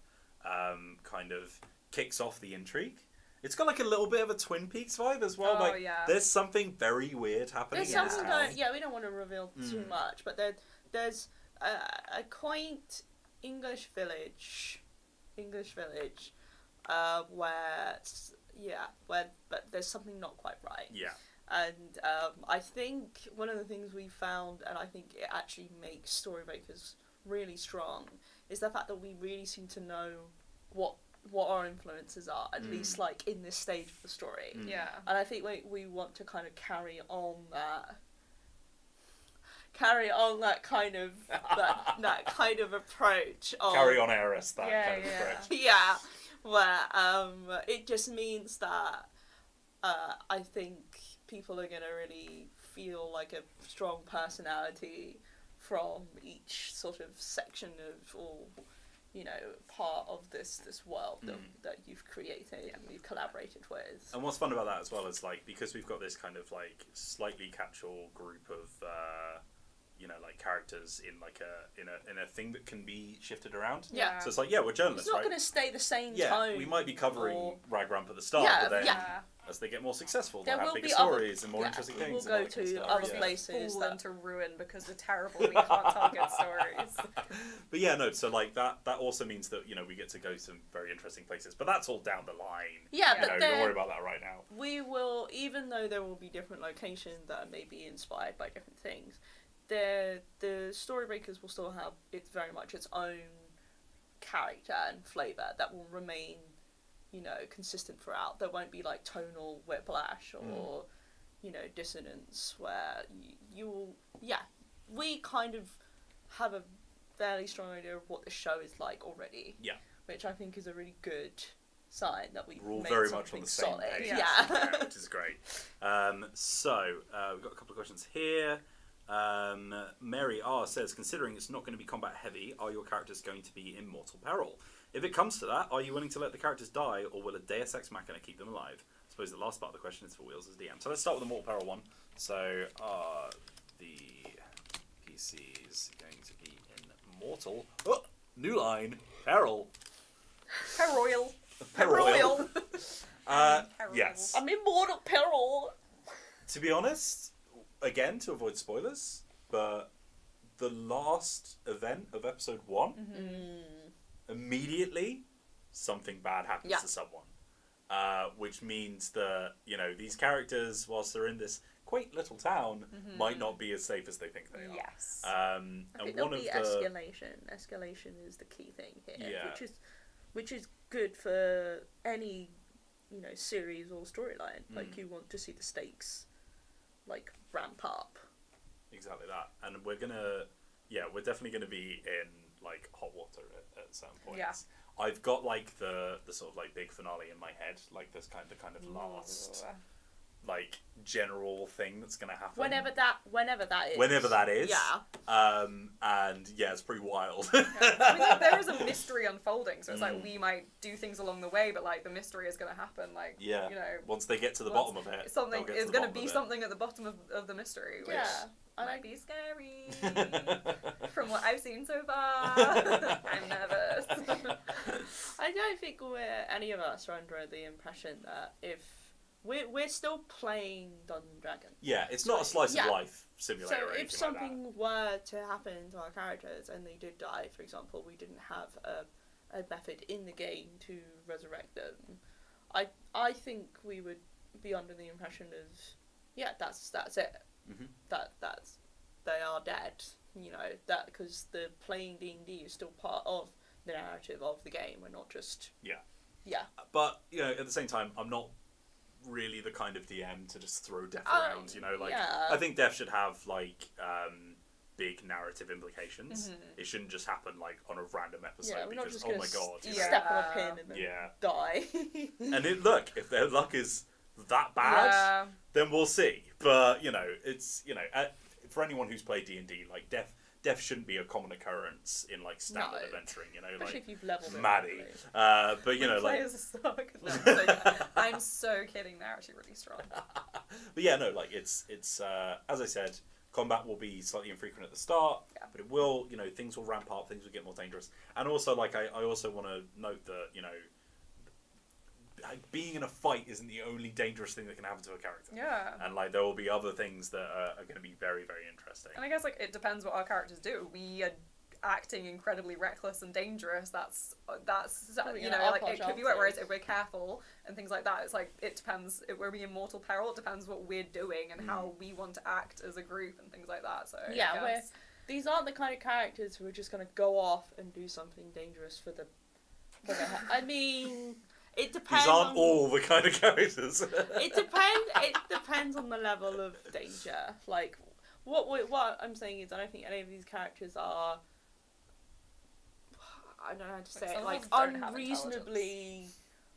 kind of kicks off the intrigue. It's got like a little bit of a Twin Peaks vibe as well. There's something very weird happening in this town. We don't want to reveal too much, but there's a quaint English village, where there's something not quite right. Yeah. And I think one of the things we found, and I think it actually makes Storybreakers really strong, is the fact that we really seem to know what what our influences are, at least like in this stage of the story. Yeah. And I think we want to kind of carry on that kind of that kind of approach. Carry on, Eris. That kind of approach. Yeah, where it just means that I think people are gonna really feel like a strong personality from each sort of section of, or part of this world that you've created and you've collaborated with. And what's fun about that as well is like, because we've got this kind of like slightly catch-all group of like characters in like in a thing that can be shifted around. Yeah. So it's like, we're journalists, It's not right? going to stay the same Yeah, tone. we might be covering Ragrump at the start, but then as they get more successful, they'll have bigger stories and more interesting things. We'll go to other places fall into ruin because we're terrible. We can't tell good stories. But so like that also means that we get to go to some very interesting places. But that's all down the line. Yeah, but don't worry about that right now. We will, even though there will be different locations that may be inspired by different things, the Storybreakers will still have very much its own character and flavour that will remain consistent throughout. There won't be like tonal whiplash or dissonance where we kind of have a fairly strong idea of what the show is like already, which I think is a really good sign that we're all very much on the same solid. page, Yeah. which is great. So we've got a couple of questions here. Mary R says, considering it's not going to be combat heavy, are your characters going to be in mortal peril? If it comes to that, are you willing to let the characters die, or will a Deus Ex Machina keep them alive? I suppose the last part of the question is for Wheels as DM. So let's start with the mortal peril one. So are the PCs going to be in mortal? Oh, new line. Peril. Peroil. Peroil. Yes. I'm in mortal peril. To be honest, again, to avoid spoilers, but the last event of episode 1, immediately something bad happens to someone. Which means that, these characters, whilst they're in this quaint little town, might not be as safe as they think they are. Yes. I think there'll be escalation. Escalation is the key thing here, which is good for any, series or storyline. Like, you want to see the stakes, like, ramp up. Exactly that. And we're definitely gonna be in, like, hot water at certain points. Yeah. I've got like the sort of like big finale in my head, like this kind of last like general thing that's gonna happen. Whenever that is. Whenever that is. Yeah. And it's pretty wild. I mean, there is a mystery unfolding, so it's like we might do things along the way, but like the mystery is gonna happen. Like once they get to the bottom of it, something is gonna be something at the bottom of the mystery, which might be scary. From what I've seen so far, I'm nervous. I don't think any of us are under the impression that if we're still playing Dungeons & Dragons. Yeah, it's not a slice of life simulator. So or anything if something like that. were to happen to our characters and they did die, for example, we didn't have a method in the game to resurrect them. I think we would be under the impression of that's it. That's they are dead. That because the playing D&D is still part of the narrative of the game. We're not just But at the same time, I'm not really the kind of DM to just throw death around. I think death should have like big narrative implications. It shouldn't just happen like on a random episode because oh my god, step on a pin and then die. And if their luck is that bad, then we'll see. But it's for anyone who's played D&D, like death shouldn't be a common occurrence in like standard adventuring. Especially like if you've leveled it. Maddie. But like players are so good. No, I'm so kidding. They're actually really strong. But like it's as I said, combat will be slightly infrequent at the start, but it will things will ramp up, things will get more dangerous, and also like I also want to note that being in a fight isn't the only dangerous thing that can happen to a character. Yeah. And like there will be other things that are going to be very, very interesting. And I guess like it depends what our characters do. We are acting incredibly reckless and dangerous. That's like it could be whereas if we're careful and things like that, it's like it depends. If we're in mortal peril, it depends what we're doing and how we want to act as a group and things like that. So these aren't the kind of characters who are just going to go off and do something dangerous for the I mean, it depends. These aren't all the kind of characters. It depends. It depends on the level of danger. Like, what I'm saying is, I don't think any of these characters are. I don't know how to say it.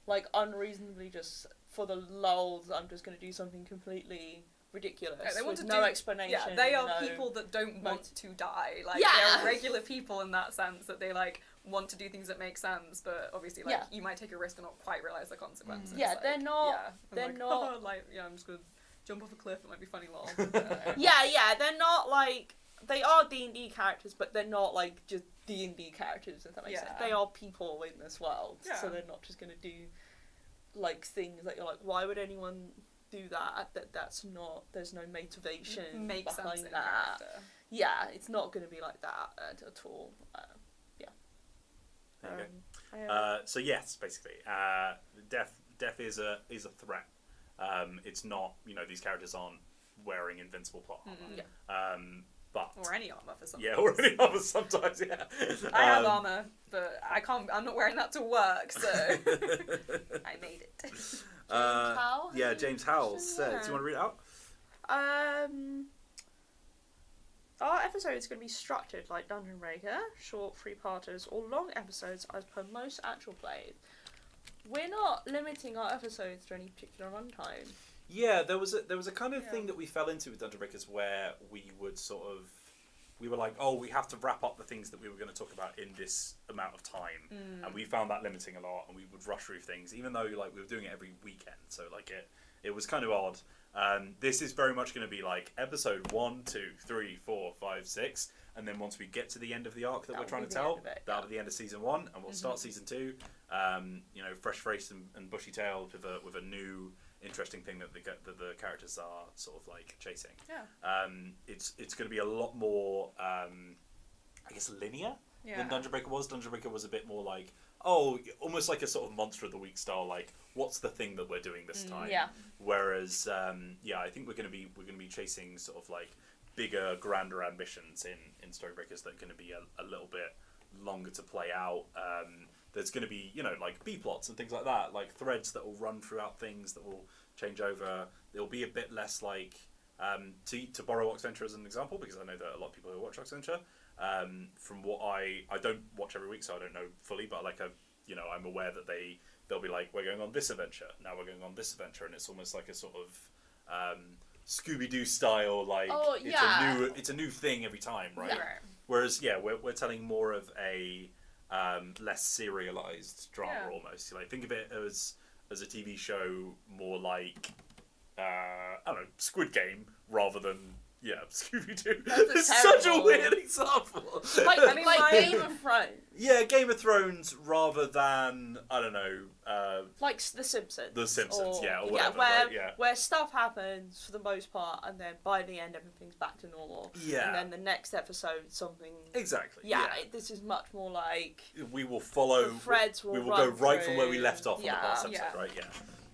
Like unreasonably, just for the lulz. I'm just going to do something completely ridiculous with no explanation. Yeah, they are people that don't want to die. Like, they're regular people in that sense, that they, like, want to do things that make sense, but obviously, like, you might take a risk and not quite realise the consequences. Yeah, like, they're not... They're not... like, I'm just going to jump off a cliff, it might be funny, lol. Yeah, they're not, like... They are D&D characters, but they're not, like, just D&D characters, if that makes sense. They are people in this world, so they're not just going to do, like, things that you're like, why would anyone do that? That's not... There's no motivation behind that. Yeah, it's not going to be like that at all. There you go. So yes, basically, death is a threat. It's not, these characters aren't wearing invincible plot armor. But or any armor for some. Yeah, or any armor sometimes. Yeah. I have armor, but I'm not wearing that to work, so I made it. James Howell. Yeah, James Howell said. Do you want to read it out? Our episode is going to be structured like Dungeon Breaker, short 3-parters or long episodes as per most actual plays. We're not limiting our episodes to any particular runtime. Yeah, there was a kind of thing that we fell into with Dungeon Breakers where we were like, oh, we have to wrap up the things that we were going to talk about in this amount of time, and we found that limiting a lot, and we would rush through things, even though like we were doing it every weekend, so like it was kind of odd. This is very much going to be like episode 1, 2, 3, 4, 5, 6, and then once we get to the end of the arc that we're trying to tell, that'll be the end of season 1, and we'll start season 2. Fresh faced and bushy tailed with a new interesting thing that the characters are sort of like chasing. Yeah. It's going to be a lot more, I guess, linear than Dungeon Breaker was. Dungeon Breaker was a bit more like, almost like a sort of Monster of the Week style, like, what's the thing that we're doing this time? Yeah. Whereas, I think we're going to be chasing sort of like bigger, grander ambitions in Storybreakers that are going to be a little bit longer to play out. There's going to be, like B-plots and things like that, like threads that will run throughout things that will change over. It'll be a bit less like, to borrow Oxventure as an example, because I know that a lot of people who watch Oxventure, from what I don't watch every week, so I don't know fully, but like I'm aware that they'll be like, we're going on this adventure, now we're going on this adventure, and it's almost like a sort of Scooby-Doo style, like it's a new thing every time, right? Yeah. Whereas we're telling more of a less serialized drama almost. Like, think of it as a TV show, more like I don't know, Squid Game rather than Scooby-Doo. It's such a weird example. Like Game of Thrones. Yeah, Game of Thrones rather than, I don't know, like The Simpsons. The Simpsons, or whatever. Right? Where stuff happens for the most part, and then by the end everything's back to normal. Yeah. And then the next episode, something. Exactly. Yeah, this is much more like. We will follow. The threads will. We will go right from where we left off on the last episode, right? Yeah.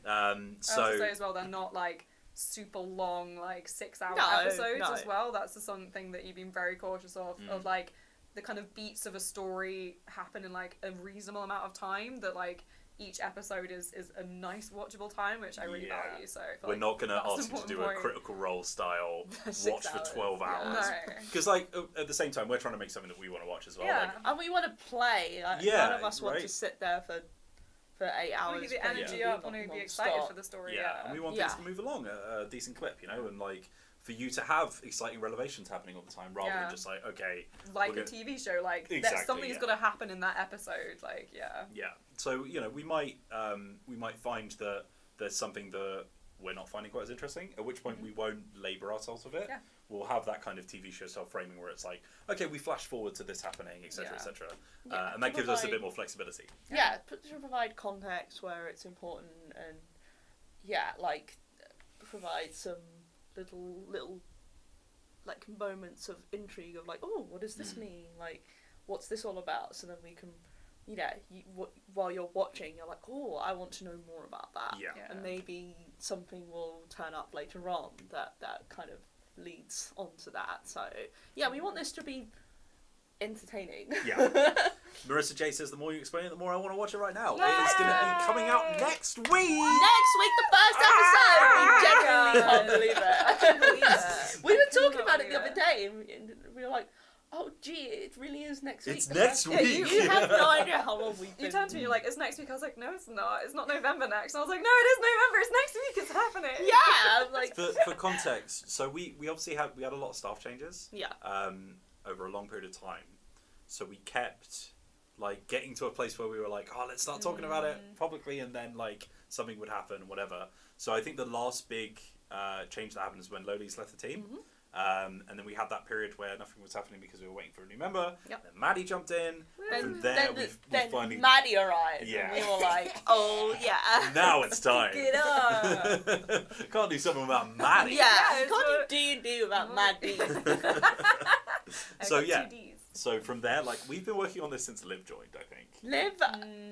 I have to say as well, they're not like super long, like 6-hour episodes as well. That's something that you've been very cautious of like the kind of beats of a story happen in like a reasonable amount of time, that like each episode is a nice watchable time, which I really value. So we're not going to ask you to do a Critical Role style watch for 12 hours. Because like at the same time, we're trying to make something that we want to watch as well. Yeah, and we want to play. Like, none of us want to sit there for 8 hours. We get the energy up and we be excited for the story. Yeah, and we want things to move along at a decent clip, and like for you to have exciting revelations happening all the time, rather than just like, okay, like a TV show, like something's got to happen in that episode, like yeah. So we might find that there's something that we're not finding quite as interesting, at which point we won't labour ourselves with it. Yeah. We'll have that kind of TV show style framing where it's like, okay, we flash forward to this happening, etc., etc., and that gives us a bit more flexibility. Yeah, to provide context where it's important, and like provide some little like moments of intrigue of like, oh, what does this mean? Like, what's this all about? So then we can, while you're watching, you're like, oh, I want to know more about that. Yeah. And maybe something will turn up later on that kind of leads onto that. So we want this to be entertaining. Yeah. Marissa J says, the more you explain it, the more I want to watch it right now. Yeah. It's going to be coming out next week! Next week, the first episode! We genuinely can't believe it. I can't believe it. We were talking about it the other day, and we were like, oh gee, it really is next week. It's next week! You have no idea how long we've been. You turned to me, you're like, it's next week. I was like, no, it's not. It's not November next. And I was like, no, it is November. It's next week. It's happening. Yeah, I was like... For context, so we obviously had a lot of staff changes. Yeah. Over a long period of time. So we kept like getting to a place where we were like, oh, let's start talking about it publicly, and then like something would happen, whatever. So I think the last big change that happened is when Loli's left the team. And then we had that period where nothing was happening because we were waiting for a new member. Yep. Then Maddie jumped in. From there, we've finally... Maddie arrived. Yeah. And we were like, oh, yeah. Now it's time. Pick it up. Can't do something about Maddie. Yeah, can't do without Maddie. So, yeah. So from there, like, we've been working on this since Liv joined, I think. Liv,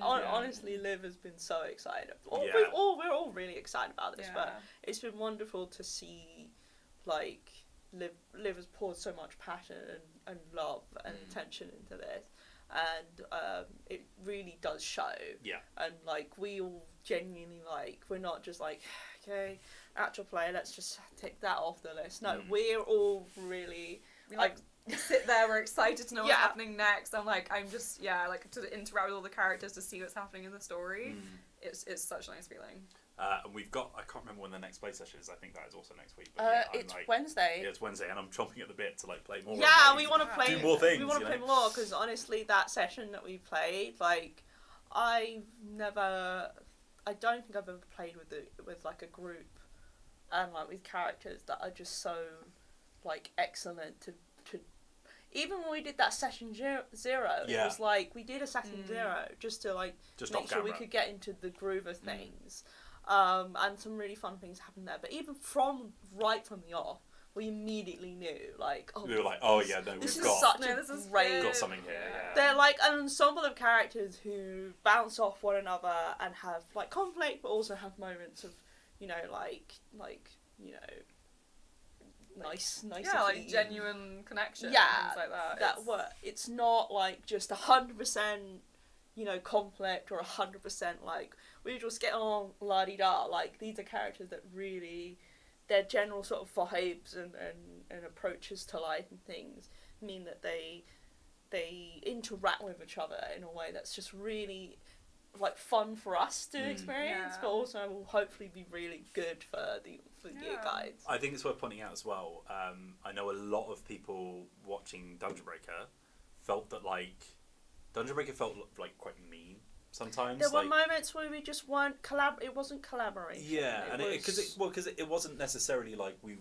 honestly, Liv has been so excited. We're all really excited about this, but it's been wonderful to see, like, Liv has poured so much passion and love and attention into this, and it really does show. Yeah. And like we all genuinely we're not just like, okay, actual play, let's just take that off the list. No, we're all really sit there, we're excited to know what's happening next. I'm just to interact with all the characters to see what's happening in the story. It's such a nice feeling. And we've got, I can't remember when the next play session is. I think that is also next week. But it's Wednesday. Yeah, it's Wednesday, and I'm chomping at the bit to play more. Yeah, we want to play. Do more things. We want to play more because honestly, that session that we played, I don't think I've ever played with like a group, and with characters that are just so excellent to. Even when we did that session zero, it was we did a session zero just to make sure we could get into the groove of things. And some really fun things happened there. But even right from the off, we immediately knew, we were like, oh yeah, no, this we've is got, such a great, we've got something here. Yeah. They're an ensemble of characters who bounce off one another and have conflict, but also have moments of, nice, genuine connection. Yeah, things like that. It's not just 100%. Conflict or 100% we just get along la-di-da. These are characters that really, their general sort of vibes and approaches to life and things mean that they interact with each other in a way that's just really fun for us to experience, but also will hopefully be really good for you guys. I think it's worth pointing out as well, I know a lot of people watching Dicebreaker felt that Dicebreaker felt quite mean sometimes. There were moments where we just weren't it wasn't collaboration. Yeah, because it wasn't necessarily we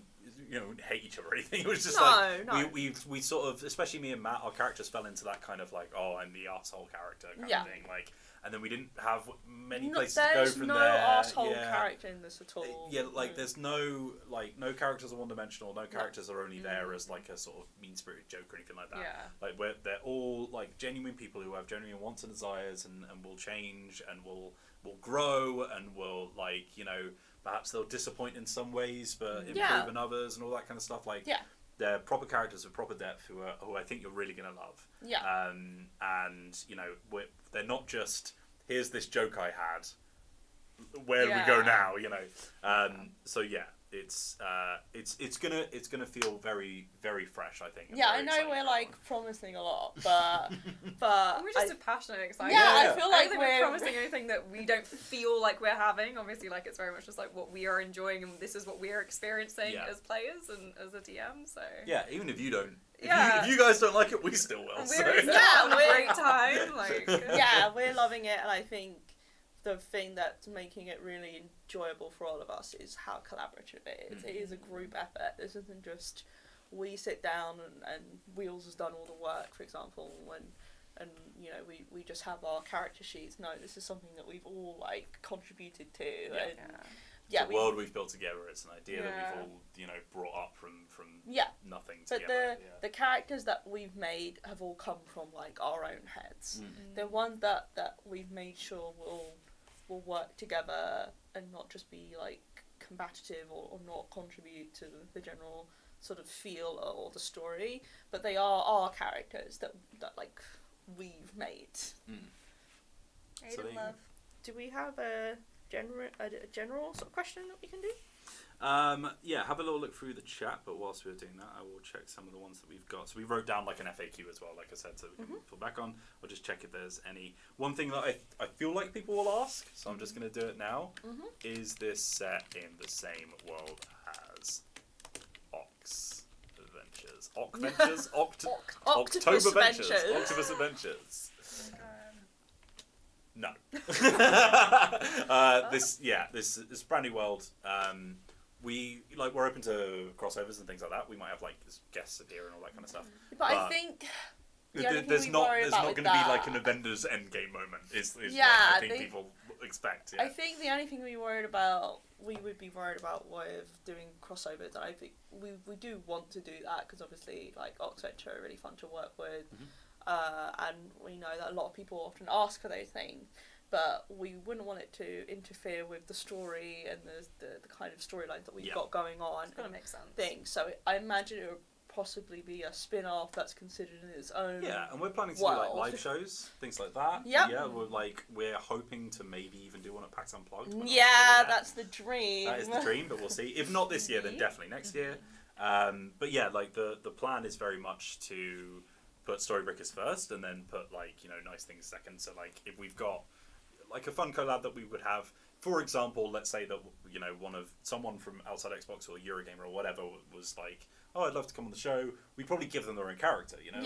hate each other or anything. It was just we sort of, especially me and Matt, our characters fell into that kind of oh, I'm the arsehole character kind of thing. And then we didn't have many places to go from there. There's no arsehole character in this at all. Yeah, there's no no characters are one dimensional. No characters are only there as a sort of mean spirited joke or anything like that. Yeah. They're all genuine people who have genuine wants and desires and will change and will grow and will perhaps they'll disappoint in some ways but improve in others and all that kind of stuff. They're proper characters with proper depth who I think you're really gonna love. Yeah. And they're not just, here's this joke I had, where do we go now? So yeah, it's gonna feel very, very fresh, I think. Yeah, I know we're promising a lot, but we're just passionate and excited. Yeah, I feel I don't think we're promising anything that we don't feel like we're having. Obviously, it's very much just what we are enjoying, and this is what we are experiencing as players and as a DM. So yeah, even if you don't. If you guys don't like it, we still will. We're having a great time. Yeah, we're loving it, and I think the thing that's making it really enjoyable for all of us is how collaborative it is. It is a group effort. This isn't just we sit down and Wheels has done all the work, for example, and we just have our character sheets. No, this is something that we've all contributed to. It's a world we've built together. It's an idea that we've all brought up from nothing together. But the characters that we've made have all come from our own heads. They're ones that we've made sure will work together and not just be combative or not contribute to the general sort of feel or the story, but they are our characters that like we've made. Aiden Love. Do we have a general sort of question that we can do? Yeah, have a little look through the chat, but whilst we're doing that, I will check some of the ones that we've got. So we wrote down like an FAQ as well, like I said, so we can fall back on. I'll just check if there's any. One thing that I feel like people will ask, so I'm just going to do it now. Is this set in the same world as Octaventures? October Ventures? Octopus Adventures. No. This is a brand new world. We're open to crossovers and things like that. We might have like guests appear and all that kind of stuff. But I think there's not going to be like an Avengers Endgame moment. Is what I think people expect. Yeah. I think the only thing we would be worried about with doing crossovers. I think we do want to do that because obviously like Oxventure are really fun to work with. And we know that a lot of people often ask for those things, but we wouldn't want it to interfere with the story and the kind of storylines that we've got going on. It's got to make sense. So I imagine it would possibly be a spin-off that's considered in its own. Yeah, and we're planning to do like live shows, things like that. Yep. Yeah, we're hoping to maybe even do one at PAX Unplugged. Yeah, that's the dream. That is the dream, but we'll see. If not this year, then definitely next year. But yeah, like the plan is very much to put Storybreakers first and then put like, nice things second. So like if we've got like a fun collab that we would have, for example, let's say that, someone from outside Xbox or Eurogamer or whatever was like, oh, I'd love to come on the show. We'd probably give them their own character, or,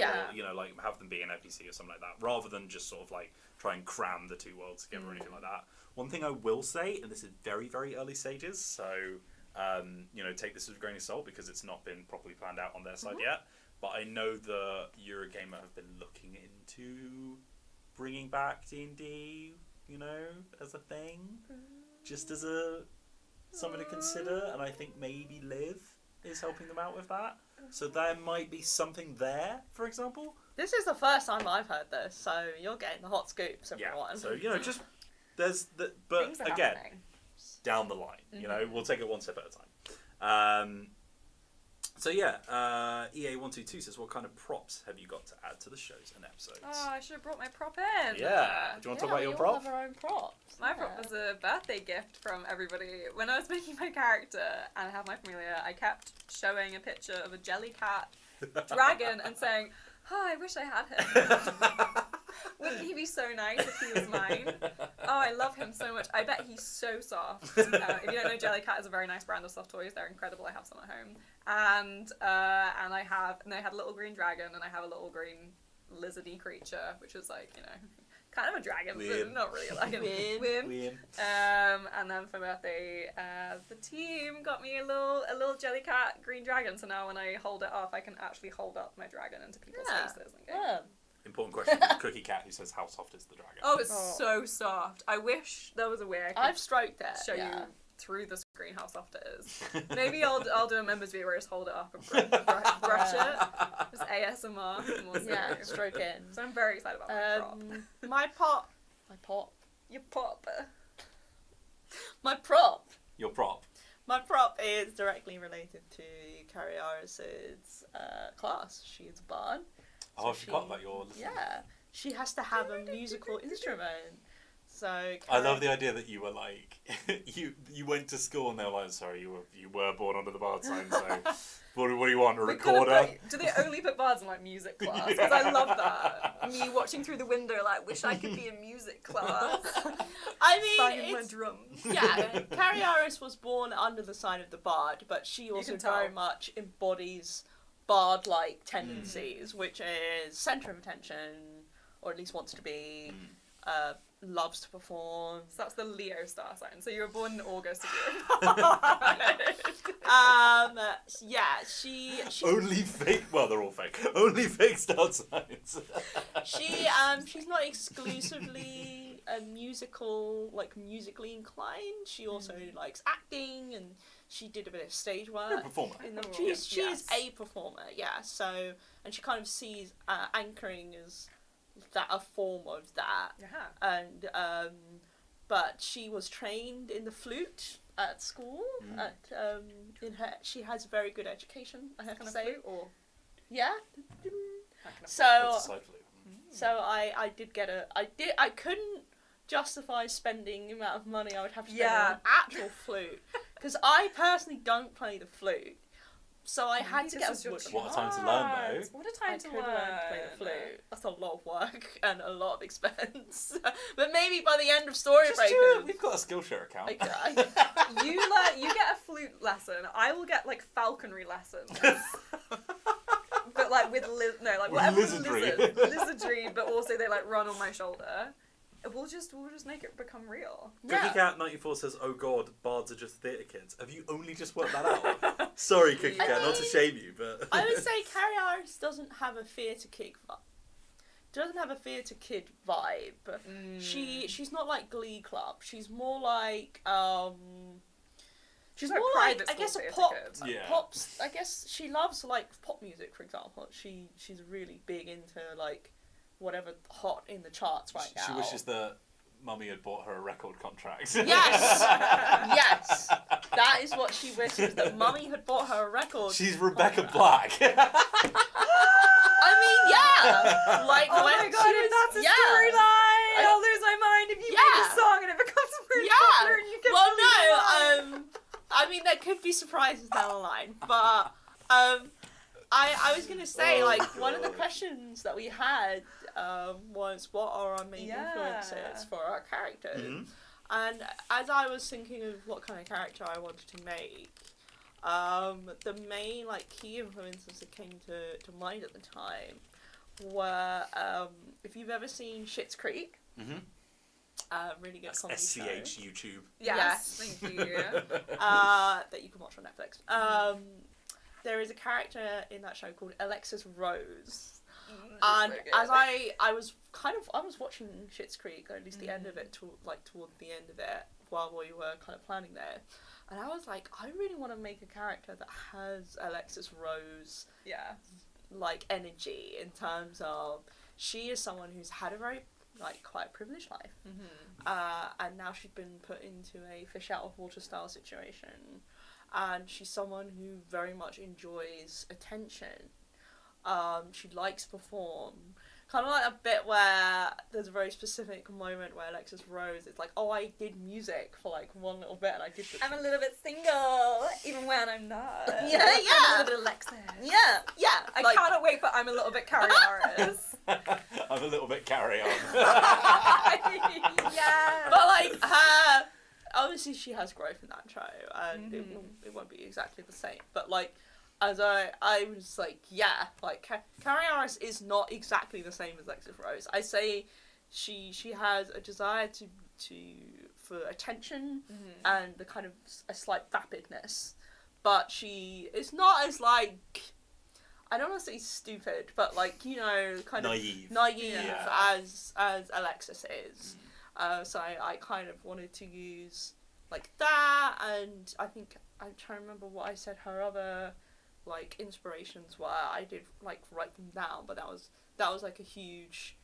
like have them be an NPC or something like that, rather than just sort of like try and cram the two worlds together or anything like that. One thing I will say, and this is very, very early stages, so, take this with a grain of salt because it's not been properly planned out on their side yet. But I know the Eurogamer have been looking into bringing back D&D, as a thing, just as something to consider. And I think maybe Liv is helping them out with that. So there might be something there, for example. This is the first time I've heard this, so you're getting the hot scoops, everyone. Yeah. So just there's but again, happening. Down the line, we'll take it one step at a time. So yeah, EA122 says, what kind of props have you got to add to the shows and episodes? Oh, I should have brought my prop in. Yeah. Do you want to talk about your prop? We all have our own props. My prop was a birthday gift from everybody. When I was making my character and I have my familia, I kept showing a picture of a jelly cat dragon and saying, oh, I wish I had him. Wouldn't he be so nice if he was mine? Oh, I love him so much. I bet he's so soft. If you don't know, Jellycat is a very nice brand of soft toys. They're incredible. I have some at home. And I had a little green dragon, and I have a little green lizardy creature, which is like, kind of a dragon, but not really like a weird. And then for birthday, the team got me a little Jellycat green dragon. So now when I hold it off, I can actually hold up my dragon into people's faces. And Important question. Cookie Cat who says, how soft is the dragon? Oh, it's so soft. I wish there was a way I've stroked it. Show you through the screen how soft it is. Maybe I'll do a members view where I just hold it up and brush it. Just ASMR. Yeah, stroke in. So I'm very excited about my prop. My pop. Your pop. My prop. Your prop. My prop is directly related to Carrie Aris's class. She is a bard. Oh, I forgot about your... Yeah. She has to have a musical instrument. So I love the idea that you were like... you went to school and they were like, sorry, you were born under the bard sign, so... What do you want, a recorder? Do they only put bards in, like, music class? Because I love that. Me watching through the window, like, wish I could be in music class. I mean, banging my drums. Yeah, Carrie Aris was born under the sign of the bard, but she also very much embodies bard-like tendencies, which is centre of attention, or at least wants to be, loves to perform. So that's the Leo star sign. So you were born in August. Yeah, she only fake. Well, they're all fake. Only fake star signs. She's not exclusively musically inclined. She also likes acting, and she did a bit of stage work. You're a performer. She is a performer. Yeah. So, and she kind of sees anchoring as a form of that. Yeah. And but she was trained in the flute at school. She has a very good education, I have to say. Flute or yeah. That's a So side flute. I did get I couldn't justify spending the amount of money I would have to spend on an actual flute, because I personally don't play the flute. So I had to get a wood. What a time to learn, though. What a time to learn to play the flute. That's a lot of work and a lot of expense. But maybe by the end of Storybreakers, We've got a Skillshare account. You get a flute lesson. I will get like falconry lessons. But like with lizardry, but also they like run on my shoulder. We'll just make it become real. Cookie Cat 94 says, "Oh God, bards are just theatre kids." Have you only just worked that out? Sorry, Cookie Cat, not to shame you, but I would say Carrie Iris doesn't have a theatre kid vibe. She's not like Glee Club. She's more like she's like more like, I guess, a pop. Pops. I guess she loves like pop music, for example. She's really big into like whatever hot in the charts right now. She wishes that Mummy had bought her a record contract. Yes! Yes! That is what she wishes, that Mummy had bought her a record. She's Rebecca Black. I mean, yeah! Like, oh my god, if that's a storyline! I'll lose my mind if you make a song and it becomes really popular and you get I mean, there could be surprises down the line, but I was gonna say, one of the questions that we had was, what are our main influences for our characters? Mm-hmm. And as I was thinking of what kind of character I wanted to make, the main key influences that came to mind at the time were, if you've ever seen Schitt's Creek, really good comedy show. SCH YouTube. Yes. Thank you. That you can watch on Netflix. There is a character in that show called Alexis Rose. And as I was watching Schitt's Creek, or at least the end of it, toward the end of it, while we were kind of planning there, and I was like, I really want to make a character that has Alexis Rose, energy, in terms of she is someone who's had a very quite privileged life, and now she's been put into a fish out of water style situation, and she's someone who very much enjoys attention. She likes to perform. Kind of like a bit where there's a very specific moment where Alexis Rose is like, oh, I did music for one little bit and I did this. I'm a little bit single, even when I'm not. Yeah. I'm a little bit Alexis. Yeah. I cannot wait for I'm a little bit Carrie Iris. I'm a little bit Carry On. Yeah. But her, obviously she has growth in that show, and it won't be exactly the same. But as I was Carrie Iris is not exactly the same as Alexis Rose. I say she has a desire for attention and the kind of a slight vapidness, but she is not as I don't want to say stupid, but kind naive. of naive as Alexis is. So I kind of wanted to use that, and I think I'm trying to remember what I said her other inspirations were. I did write them down, but that was a huge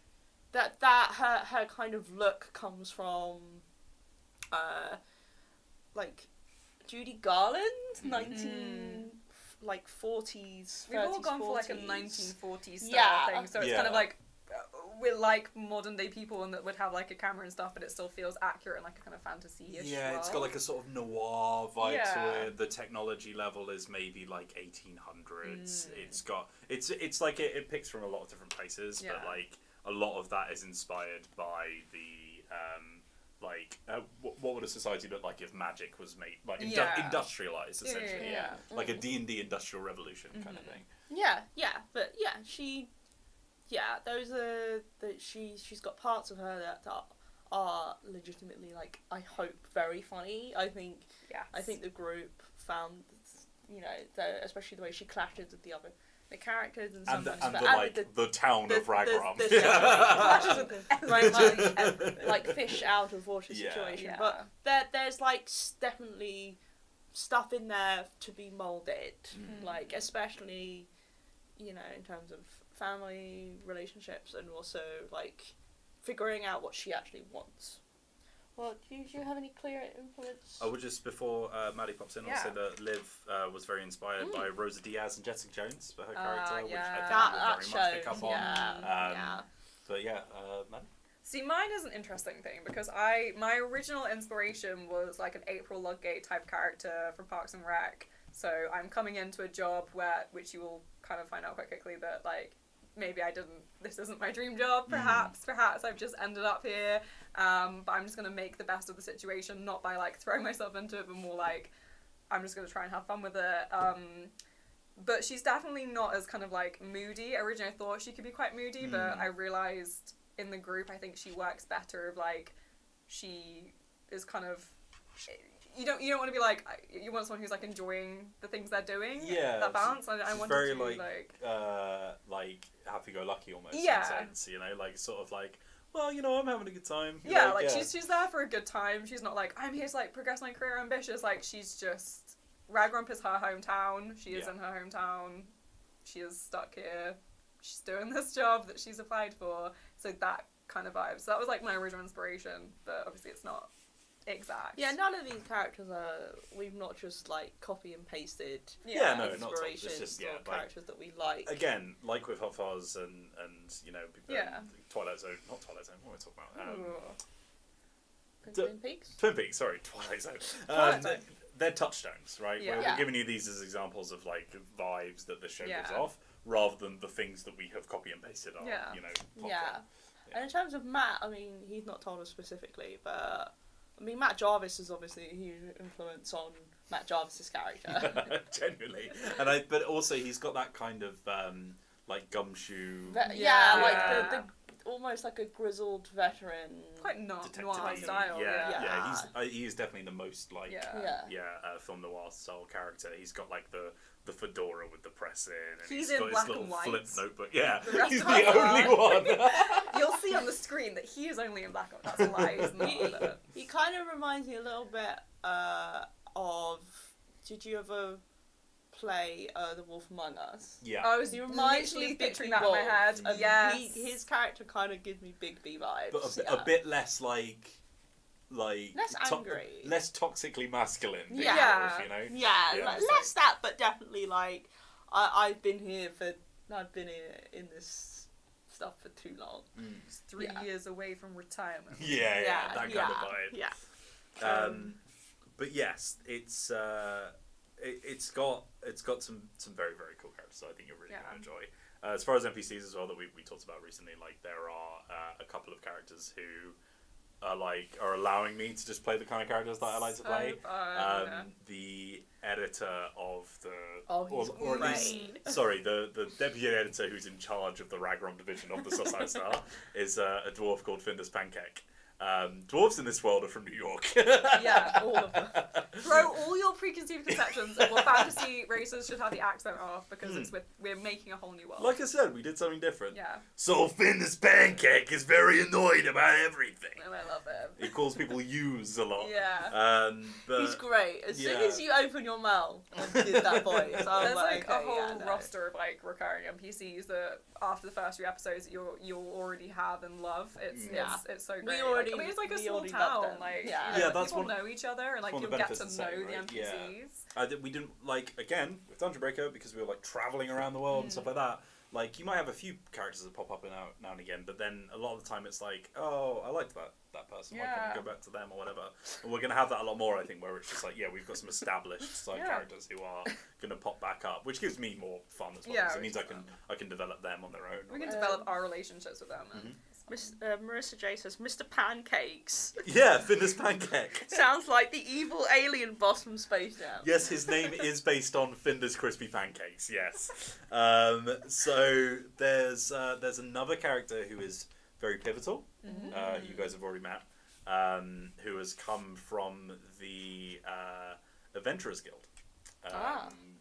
that her kind of look comes from Judy Garland, 40s. We've all gone 40s. for a 1940s style thing, so it's kind of we're modern day people and that would have a camera and stuff, but it still feels accurate and a kind of fantasy-ish world. It's got a sort of noir vibe to it. The technology level is maybe 1800s. It's like it picks from a lot of different places, but a lot of that is inspired by the what would a society look like if magic was made industrialized, essentially. Like a D&D industrial revolution kind of thing. Those are she's got parts of her that are legitimately I hope very funny. I think the group found especially the way she clashes with the characters and the town of Ragram. Fish out of water situation. Yeah. But there's definitely stuff in there to be molded, especially in terms of family relationships, and also figuring out what she actually wants. Well, do you have any clear influence? I would just, before Maddie pops in, I'll say that Liv was very inspired by Rosa Diaz and Jessica Jones for her character, which I think will very much pick up on. But yeah, Maddie? See, mine is an interesting thing because my original inspiration was like an April Ludgate type character from Parks and Rec. So I'm coming into a job which you will kind of find out quite quickly that like maybe this isn't my dream job, perhaps I've just ended up here, but I'm just going to make the best of the situation, not by like throwing myself into it, but more like I'm just going to try and have fun with it. But she's definitely not as kind of like moody. Originally I thought she could be quite moody, but I realised in the group I think she works better of like, she is kind of, you don't want to be like, you want someone who's like enjoying the things they're doing. Yeah, that balance. I wanted very to like happy-go-lucky almost. In a sense, you know, like sort of like, well, you know, I'm having a good time. She's there for a good time. She's not like, I'm here to like progress my career, ambitious. Like she's just, Ragrump is her hometown. She is in her hometown. She is stuck here. She's doing this job that she's applied for. So that kind of vibe. So that was like my original inspiration, but obviously it's not exact. Yeah, none of these characters we've not just like copy and pasted inspirations or characters that we like. Again, like with Hot Fuzz and you know, Twilight Zone, not Twilight Zone, what am I talking about? Twin Peaks? Twin Peaks, sorry, Twilight Zone. They're touchstones, right? Yeah. We're giving you these as examples of like vibes that the show gives off, rather than the things that we have copy and pasted on, you know. And in terms of Matt, I mean, he's not told us specifically, but I mean, Matt Jarvis is obviously a huge influence on Matt Jarvis's character. Genuinely. But also he's got that kind of like gumshoe. Like the almost like a grizzled veteran. Quite noir style. He's definitely the most like film noir style character. He's got like the fedora with the press in, and he's got in his black little and white. flip notebook. Yeah, He's the only one. You'll see on the screen that he is only in black and white. That's a lie. He's not. He kind of reminds me a little bit of. Did you ever play The Wolf Among Us? Yeah. I was literally picturing that in my head. Yes. His character kind of gives me Big B vibes. But a bit less like less angry, less toxically masculine. Wolf, you know. Less that, but definitely like I've been here in this stuff for too long. It's 3 years away from retirement. That kind of vibe. Yeah. But yes, it's got some very, very cool characters that I think you're really going to enjoy. As far as NPCs as well that we talked about recently, like there are a couple of characters who are allowing me to just play the kind of characters that I like to play. The editor of the deputy editor who's in charge of the Ragrom division of the Society Star is a dwarf called Findus Pancake. Dwarves in this world are from New York. All of them. Throw all your preconceived conceptions of what fantasy races should have the accent of, because we're making a whole new world. Like I said, we did something different. Yeah. So Findus Pancake is very annoyed about everything. And I love him. He calls people yous a lot. Yeah. But he's great. As soon as you open your mouth and did that voice, there's like a whole roster of like recurring NPCs that after the first 3 episodes you'll already have and love. It's so great. It's like a small town. Like that's people know each other, and like you'll get to know the NPCs. We didn't like, again with Dicebreaker, because we were like traveling around the world and stuff like that. Like you might have a few characters that pop up now and again, but then a lot of the time it's like, oh, I liked that person. Why can't we go back to them or whatever? And we're gonna have that a lot more, I think, where it's just like, we've got some established side characters who are gonna pop back up, which gives me more fun as well. Because it means I can develop them on their own. We can develop our relationships with them. Marissa J says, Mr. Pancakes. Yeah, Findus Pancake. Sounds like the evil alien boss from Space Jam. Yes, his name is based on Findus Crispy Pancakes, yes. So there's another character who is very pivotal, you guys have already met, who has come from the Adventurers Guild,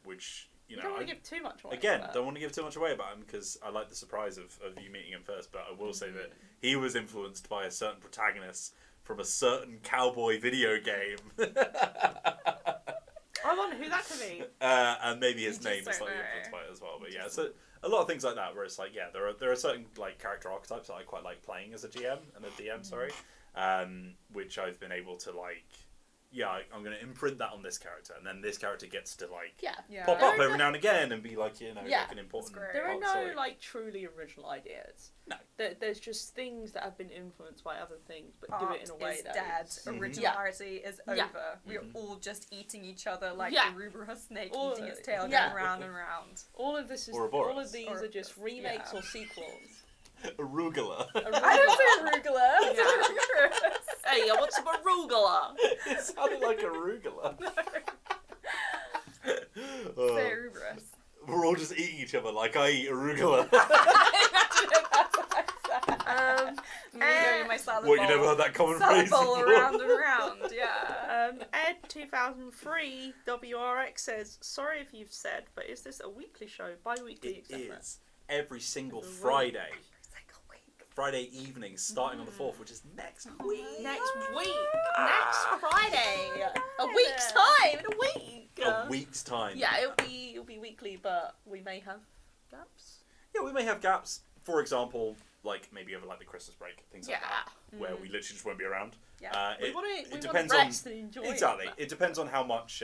which... You don't want to give too much away. Don't want to give too much away about him, because I like the surprise of you meeting him first, but I will say that he was influenced by a certain protagonist from a certain cowboy video game. I wonder who that could be. And maybe his name is slightly influenced by it as well. But so a lot of things like that, where it's like, there are certain like character archetypes that I quite like playing as a GM and a DM, sorry. which I've been able to like. Yeah, I'm going to imprint that on this character, and then this character gets to like pop up every now and again and be like, like an important part There are of the no story. like truly original ideas. No. There's just things that have been influenced by other things, but do it in a way that dead. is... Originality is over. We're all just eating each other like the Ouroboros snake eating its tail going round and round. All of this is Ouroboros. all of these are just remakes or sequels. Arugula. I don't say arugula. It's Hey, I want some arugula. It sounded like arugula. Say Ouroboros. We're all just eating each other like I eat arugula. Imagine if that's what I said. Me going in my salad bowl. What, you never heard that common Salad phrase bowl before? around and around, yeah. Ed 2003 WRX says, sorry if you've said, but is this a weekly show, bi-weekly, It etc.? is. Every single Every week. Friday. It's like a week. Friday evening, starting on the 4th, which is next week. Next week. Next Friday. A week's time. In a week. A week's time. Yeah, it'll be weekly, but we may have gaps. Yeah, we may have gaps. For example, like maybe over like the Christmas break, things like that, where we literally just won't be around. Yeah. We want it to depends rest on and enjoy exactly. it. It depends on how much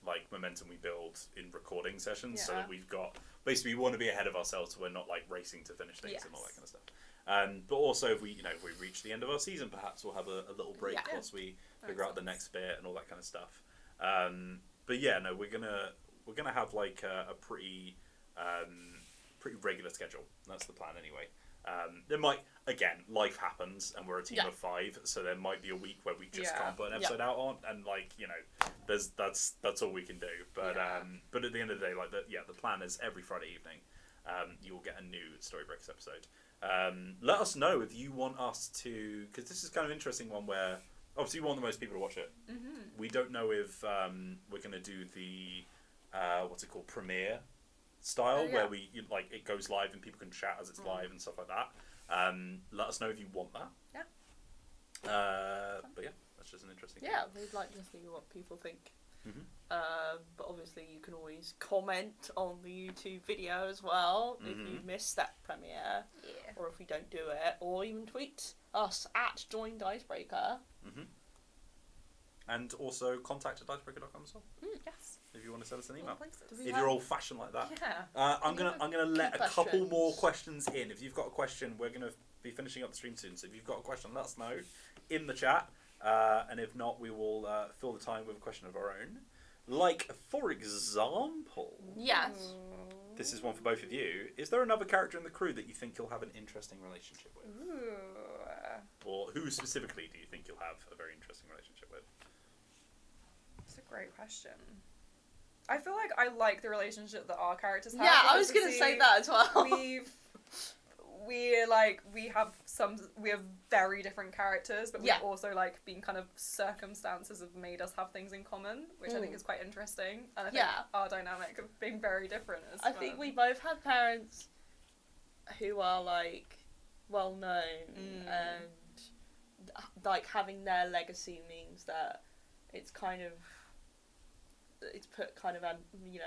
like momentum we build in recording sessions, so that we've got basically we want to be ahead of ourselves, so we're not like racing to finish things and all that kind of stuff. But also if we if we reach the end of our season, perhaps we'll have a little break whilst we figure out the next bit and all that kind of stuff. But yeah, no, we're gonna have like a pretty regular schedule. That's the plan anyway. There might, again, life happens and we're a team of 5, so there might be a week where we just can't put an episode out on, and like that's all we can do. But but at the end of the day, like the plan is every Friday evening, you will get a new Storybreakers episode. Let us know if you want us to, because this is kind of interesting one where obviously we want the most people to watch it. We don't know if we're going to do the what's it called, premiere style, where we like it goes live and people can chat as it's live and stuff like that. Let us know if you want that. But yeah, that's just an interesting thing. We'd like to see what people think. But obviously you can always comment on the YouTube video as well if you missed that premiere, or if we don't do it, or even tweet us at join Dicebreaker. And also contact at dicebreaker.com as well. Yes. If you want to send us an email. If you're old fashioned like that. Yeah. I'm gonna let a couple more questions in. If you've got a question, we're gonna be finishing up the stream soon. So if you've got a question, let us know in the chat. And if not, we will fill the time with a question of our own. Like, for example, Yes. this is one for both of you. Is there another character in the crew that you think you'll have an interesting relationship with? Ooh. Or who specifically do you think you'll have a very interesting relationship with? That's a great question. I feel like I like the relationship that our characters have. Yeah, I was because going to say that as well. we have very different characters, but we've also like been kind of circumstances have made us have things in common, which I think is quite interesting. And I think our dynamic of being very different is I think we both have parents who are like well known, and like having their legacy means that it's kind of put kind of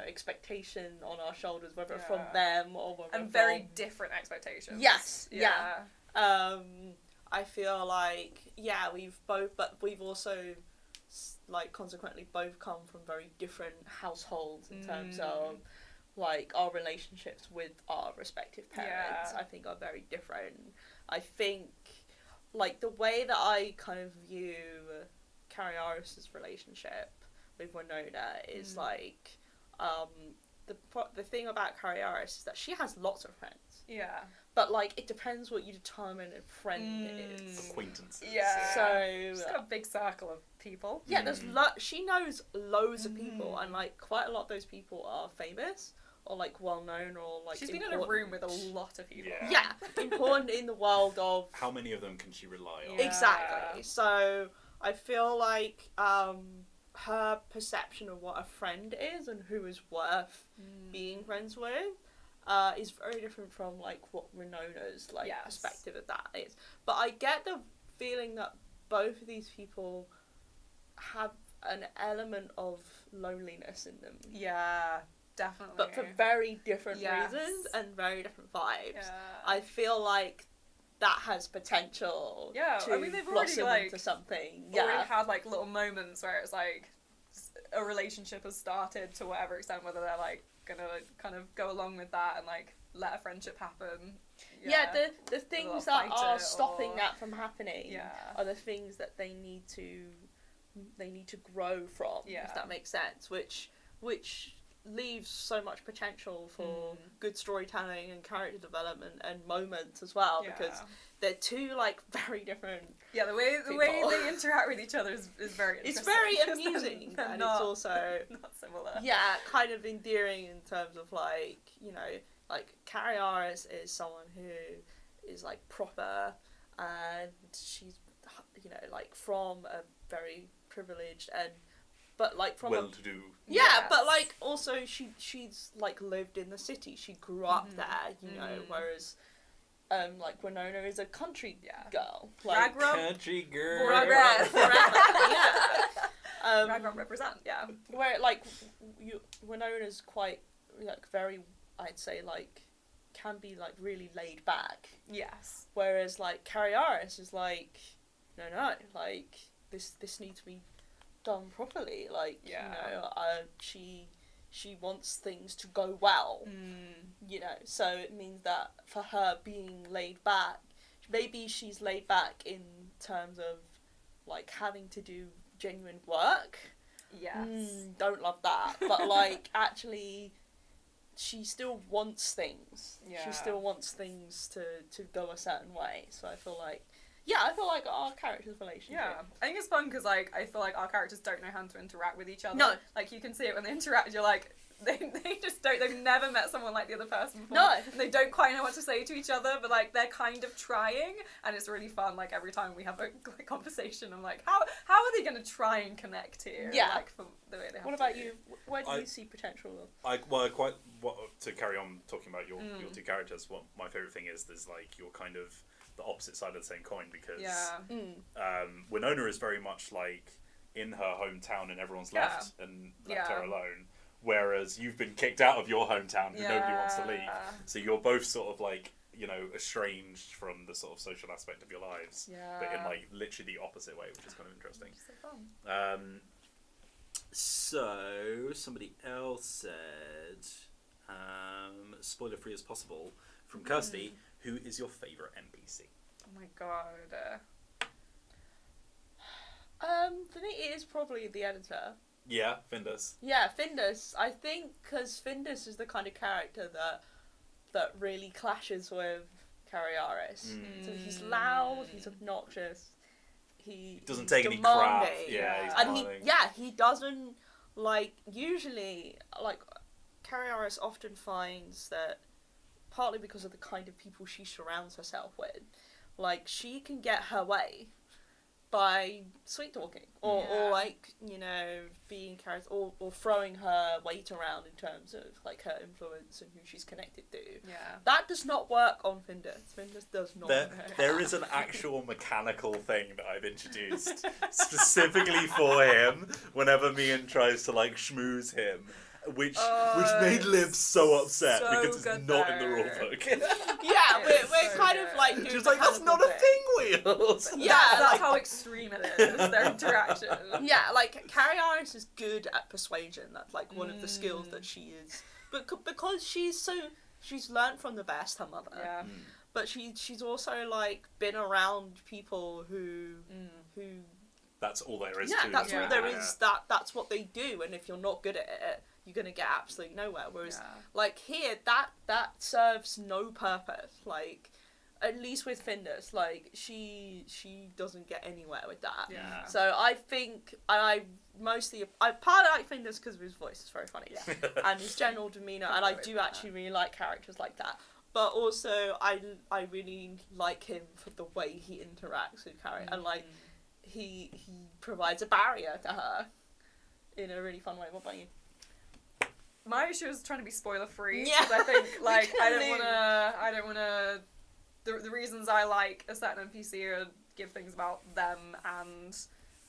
expectation on our shoulders, whether from them or whether and very different expectations. Yes, I feel like we've also like consequently both come from very different households in terms of like our relationships with our respective parents. I think are very different. I think like the way that I kind of view Carrie's relationship with Winona is like the thing about Carrie is that she has lots of friends. Yeah. But like it depends what you determine a friend is. Acquaintances. Yeah. So she's got a big circle of people. Yeah, there's she knows loads of people, and like quite a lot of those people are famous or like well known or like she's been in a room with a lot of people. Yeah, important in the world of how many of them can she rely on? Exactly. So I feel like her perception of what a friend is and who is worth being friends with is very different from like what Winona's like perspective of that is. But I get the feeling that both of these people have an element of loneliness in them. Yeah, definitely. But for very different reasons and very different vibes. Yeah. I feel like that has potential to I mean, they've already, blossom into something. Yeah. Already had, like, little moments where it's, like, a relationship has started to whatever extent, whether they're, like, gonna kind of go along with that and, like, let a friendship happen. Yeah, the things that are stopping that from happening are the things that they need to grow from, if that makes sense, which leaves so much potential for good storytelling and character development and moments as well, because they're two, like, very different the way they interact with each other is very interesting. It's very amusing, and it's also not similar. Yeah, kind of endearing in terms of, like, you know, like, Carrie Aris is someone who is, like, proper, and she's, you know, like, from a very privileged but, like, from well-to-do. But, like, also she's like lived in the city. She grew up there, you know, whereas like, Winona is a country girl. Like, country girl. Ragrat. Ragrat represent, where, like, Winona's quite, like, very, I'd say, like, can be, like, really laid back. Yes. Whereas, like, Carrie Aris is like, no, like, this needs to be done properly, like, you know, she wants things to go well, you know, so it means that for her being laid back, maybe she's laid back in terms of, like, having to do genuine work. Don't love that, but, like, actually she still wants things. She still wants things to go a certain way, so I feel like our characters' relationship. Yeah, I think it's fun because, like, I feel like our characters don't know how to interact with each other. No. Like, you can see it when they interact, you're like, they just don't, they've never met someone like the other person before. No. And they don't quite know what to say to each other, but, like, they're kind of trying, and it's really fun, like, every time we have a conversation, I'm like, how are they going to try and connect here? Yeah. Like, for the way they have What about you? Where do you see potential of? To carry on talking about your two characters, what my favourite thing is, there's, like, you're kind of the opposite side of the same coin, because Winona is very much, like, in her hometown and everyone's left and left her alone, whereas you've been kicked out of your hometown and nobody wants to leave, so you're both sort of, like, you know, estranged from the sort of social aspect of your lives, but in, like, literally the opposite way, which is kind of interesting. So fun. So somebody else said, spoiler free as possible, from Kirsty, who is your favourite NPC? Oh my god. For me, it is probably the editor. Yeah, Findus. Yeah, Findus. I think because Findus is the kind of character that really clashes with Carrie Aris. So he's loud, he's obnoxious, he doesn't take any demanding. crap. Yeah, he's and demanding. he doesn't, like, usually, like, Carrie Aris often finds that, partly because of the kind of people she surrounds herself with, like, she can get her way by sweet talking or like, you know, being or throwing her weight around in terms of, like, her influence and who she's connected to. That does not work on Findus. Findus does not work. There is an actual mechanical thing that I've introduced specifically for him whenever Mian tries to, like, schmooze him, which made Liv so upset because it's not in the rule book. We're kind of like doing. She's like, that's not a thing, Wheels. That's how extreme it is, their interaction. Yeah, like, Carrie Aris is good at persuasion. That's, like, one of the skills that she is. But because she's learnt from the best, her mother. Yeah. But she's also, like, been around people who that's all there is to it. That's all there is. That's what they do, and if you're not good at it, you're gonna get absolutely nowhere. Whereas, like, here, that serves no purpose. Like, at least with Findus, like, she doesn't get anywhere with that. Yeah. So I think I partly like Findus because of his voice is very funny, and his general demeanour, and I do actually really like characters like that. But also, I really like him for the way he interacts with Carrie, and, like, he provides a barrier to her in a really fun way. What about you? My issue is trying to be spoiler free. Yeah. Because I think, like, I don't wanna. The reasons I like a certain NPC are give things about them and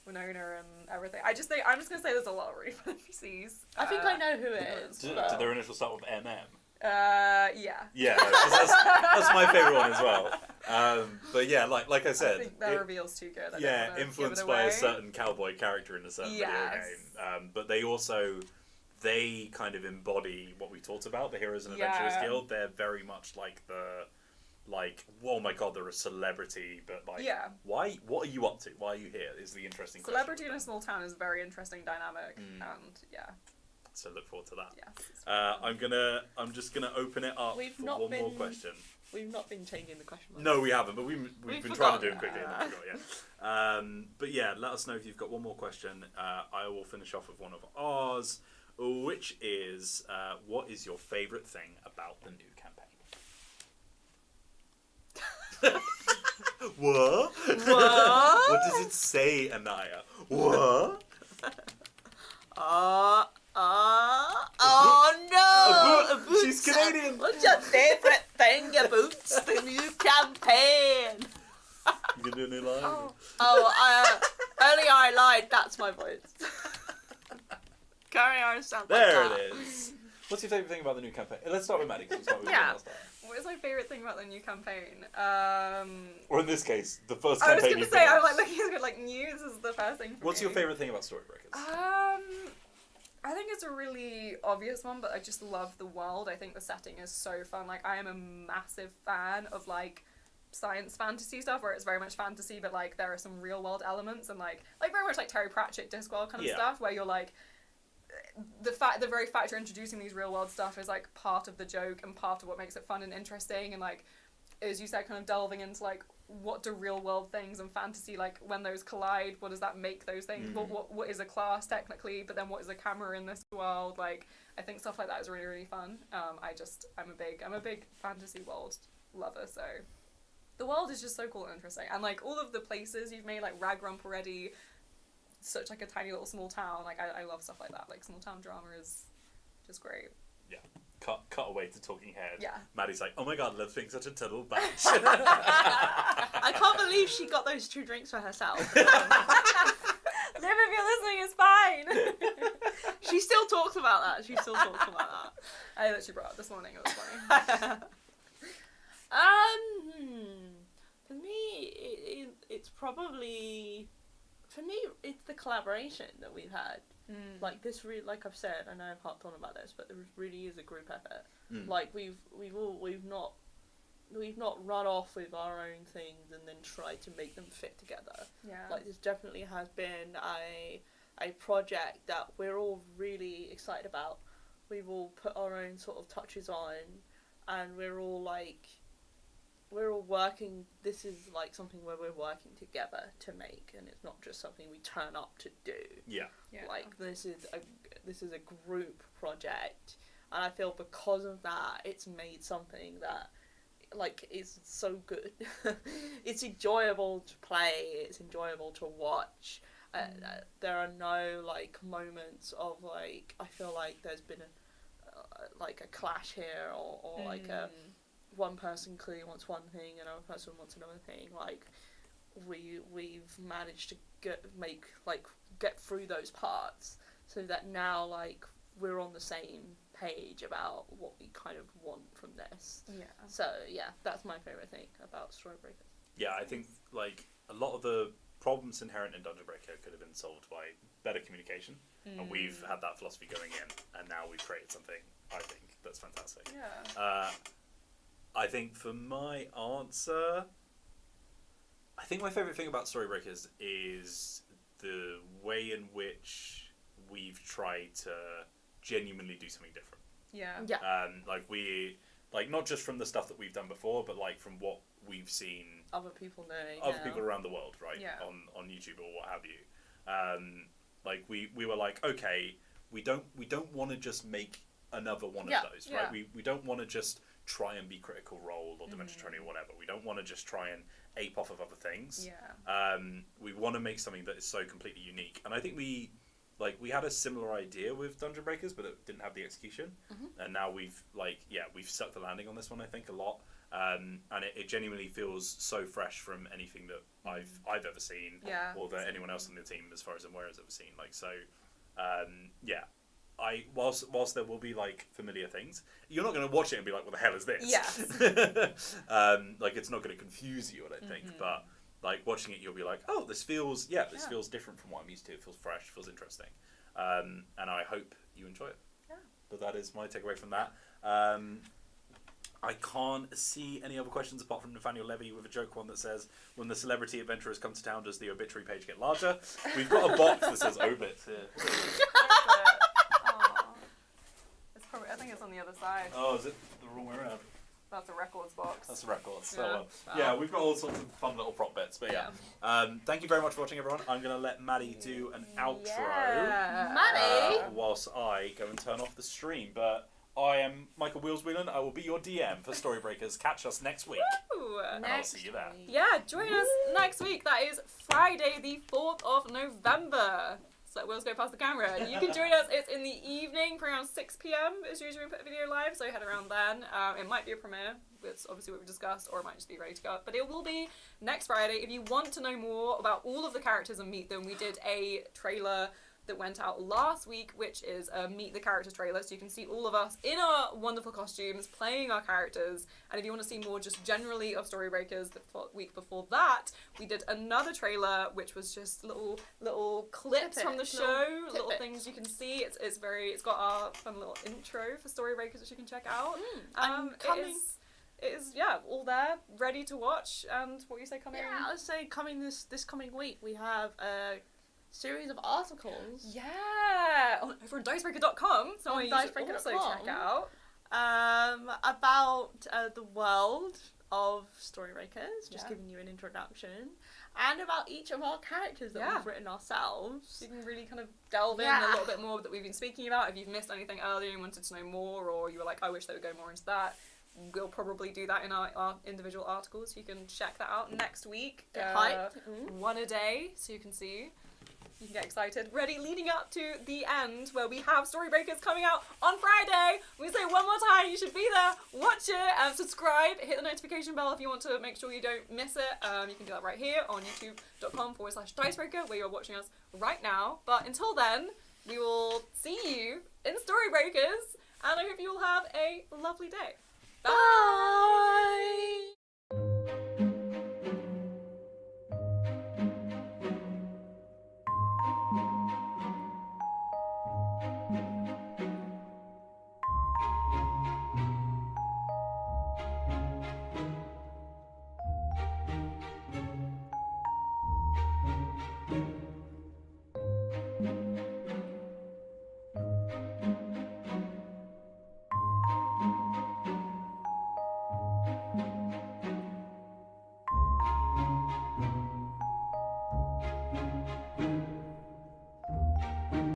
Winona and everything. I'm just gonna say there's a lot of really fun NPCs. I think I know who it is. Did their initial start with MM? Yeah. Yeah, no, that's my favourite one as well. But yeah, like I said, I think that reveal's too good. Influenced by a certain cowboy character in a certain video game. But they kind of embody what we talked about, the Heroes and Adventurers Guild. They're very much like oh my god, they're a celebrity, but why? What are you up to? Why are you here? Is the interesting question. Celebrity in a small town is a very interesting dynamic, and so look forward to that. Yes. I'm just gonna open it up for one more question. We've not been changing the question. No, we haven't, but we've been trying to do them quickly. And forgot, but yeah, let us know if you've got one more question. I will finish off with one of ours, which is, what is your favourite thing about the new campaign? What? What does it say, Anaya? What? Oh no! Boots. She's Canadian. What's your favourite thing about the new campaign? You can do a new line. Earlier I lied. That's my voice. Carry on. There it is. What's your favourite thing about the new campaign? Let's start with Maddie. What is my favourite thing about the new campaign? Or in this case, the first campaign. I was going to say, I'm like looking at like news is the first thing for What's your favourite thing about Storybreakers? I think it's a really obvious one, but I just love the world. I think the setting is so fun. Like, I am a massive fan of like science fantasy stuff where it's very much fantasy, but like there are some real world elements and like very much like Terry Pratchett Discworld kind of stuff where you're like the very fact you're introducing these real world stuff is like part of the joke and part of what makes it fun and interesting, and like as you said, kind of delving into like what do real world things and fantasy, like when those collide, what does that make those things? What is a class technically, but then what is a camera in this world? Like I think stuff like that is really, really fun. I'm a big fantasy world lover, so the world is just so cool and interesting, and like all of the places you've made, like Ragrump already, such like a tiny little small town. Like I love stuff like that. Like small town drama is just great. Yeah. Cut away to Talking Head. Yeah. Maddie's like, oh my god, Liv's being such a turtle batch. I can't believe she got those 2 drinks for herself. Liv, if you're listening, it's fine. She still talks about that. I literally brought it up this morning. It was funny. For me, it's probably... For me, it's the collaboration that we've had. Like this, like I've said, I know I've harped on about this, but there really is a group effort. Like we've not run off with our own things and then tried to make them fit together. Yeah. Like this definitely has been a project that we're all really excited about. We've all put our own sort of touches on, and we're all working, this is like something where we're working together to make, and it's not just something we turn up to do. Yeah. Like this is a group project, and I feel because of that it's made something that like is so good. It's enjoyable to play, it's enjoyable to watch. There are no like moments of like I feel like there's been a clash here or like one person clearly wants one thing and another person wants another thing. Like we've managed to get through those parts so that now like we're on the same page about what we kind of want from this. Yeah. So yeah, that's my favourite thing about Storybreakers. Yeah, I think like a lot of the problems inherent in Dicebreaker could have been solved by better communication, and we've had that philosophy going in, and now we've created something I think that's fantastic. Yeah. I think for my answer, I think my favourite thing about Storybreakers is the way in which we've tried to genuinely do something different. Yeah. Like not just from the stuff that we've done before, but like from what we've seen other people doing, other people around the world, right? Yeah. On YouTube or what have you. Like we were like, okay, we don't want to just make another one of those, right? We don't want to just try and be Critical Role or Dimension 20 or whatever. We don't want to just try and ape off of other things. Yeah. We want to make something that is so completely unique. And I think we had a similar idea with Dungeon Breakers, but it didn't have the execution. And now we've stuck the landing on this one, I think, a lot. And it genuinely feels so fresh from anything that I've ever seen, or that anyone else on the team, as far as I'm aware, has ever seen. Like, so, yeah. whilst there will be like familiar things, you're not going to watch it and be like, "What the hell is this?" Yes. Like it's not going to confuse you, I don't think. But like watching it, you'll be like, "Oh, this feels feels different from what I'm used to. It feels fresh, feels interesting," and I hope you enjoy it. Yeah. But that is my takeaway from that. I can't see any other questions apart from Nathaniel Levy with a joke one that says, "When the celebrity adventurers come to town, does the obituary page get larger?" We've got a box that says obit here. It's probably, I think it's on the other side. Oh, is it the wrong way around? That's a records box. That's a records. So, we've got all sorts of fun little prop bits. But thank you very much for watching, everyone. I'm going to let Maddie do an outro. Maddie! Whilst I go and turn off the stream. But I am Michael Whelan. I will be your DM for Storybreakers. Catch us next week. Woo! And I'll see you there. Yeah, join us next week. That is Friday, the 4th of November. So let Wills go past the camera. You can join us. It's in the evening, for around 6 p.m. is usually when we put a video live, so head around then. It might be a premiere, which obviously what we discussed, or it might just be ready to go. But it will be next Friday. If you want to know more about all of the characters and meet them, we did a trailer that went out last week, which is a Meet the Characters trailer, so you can see all of us in our wonderful costumes playing our characters. And if you want to see more just generally of Storybreakers, the week before that we did another trailer which was just little clips from the show, little things you can see. It's got our fun little intro for Storybreakers which you can check out. It is all there, ready to watch. And what you say coming? Yeah, I would say coming this coming week we have a series of articles. Yeah, over on Dicebreaker.com. So you should also check out. About the world of Storybreakers, just giving you an introduction, and about each of our characters that we've written ourselves. So you can really kind of delve in a little bit more that we've been speaking about. If you've missed anything earlier and wanted to know more, or you were like, I wish they would go more into that, we'll probably do that in our individual articles. You can check that out next week. Get hyped. One a day, so you can see. You can get excited. Ready, leading up to the end, where we have Storybreakers coming out on Friday. We say one more time, you should be there, watch it, and subscribe. Hit the notification bell if you want to make sure you don't miss it. You can do that right here on youtube.com/Dicebreaker, where you're watching us right now. But until then, we will see you in Storybreakers, and I hope you all have a lovely day. Bye!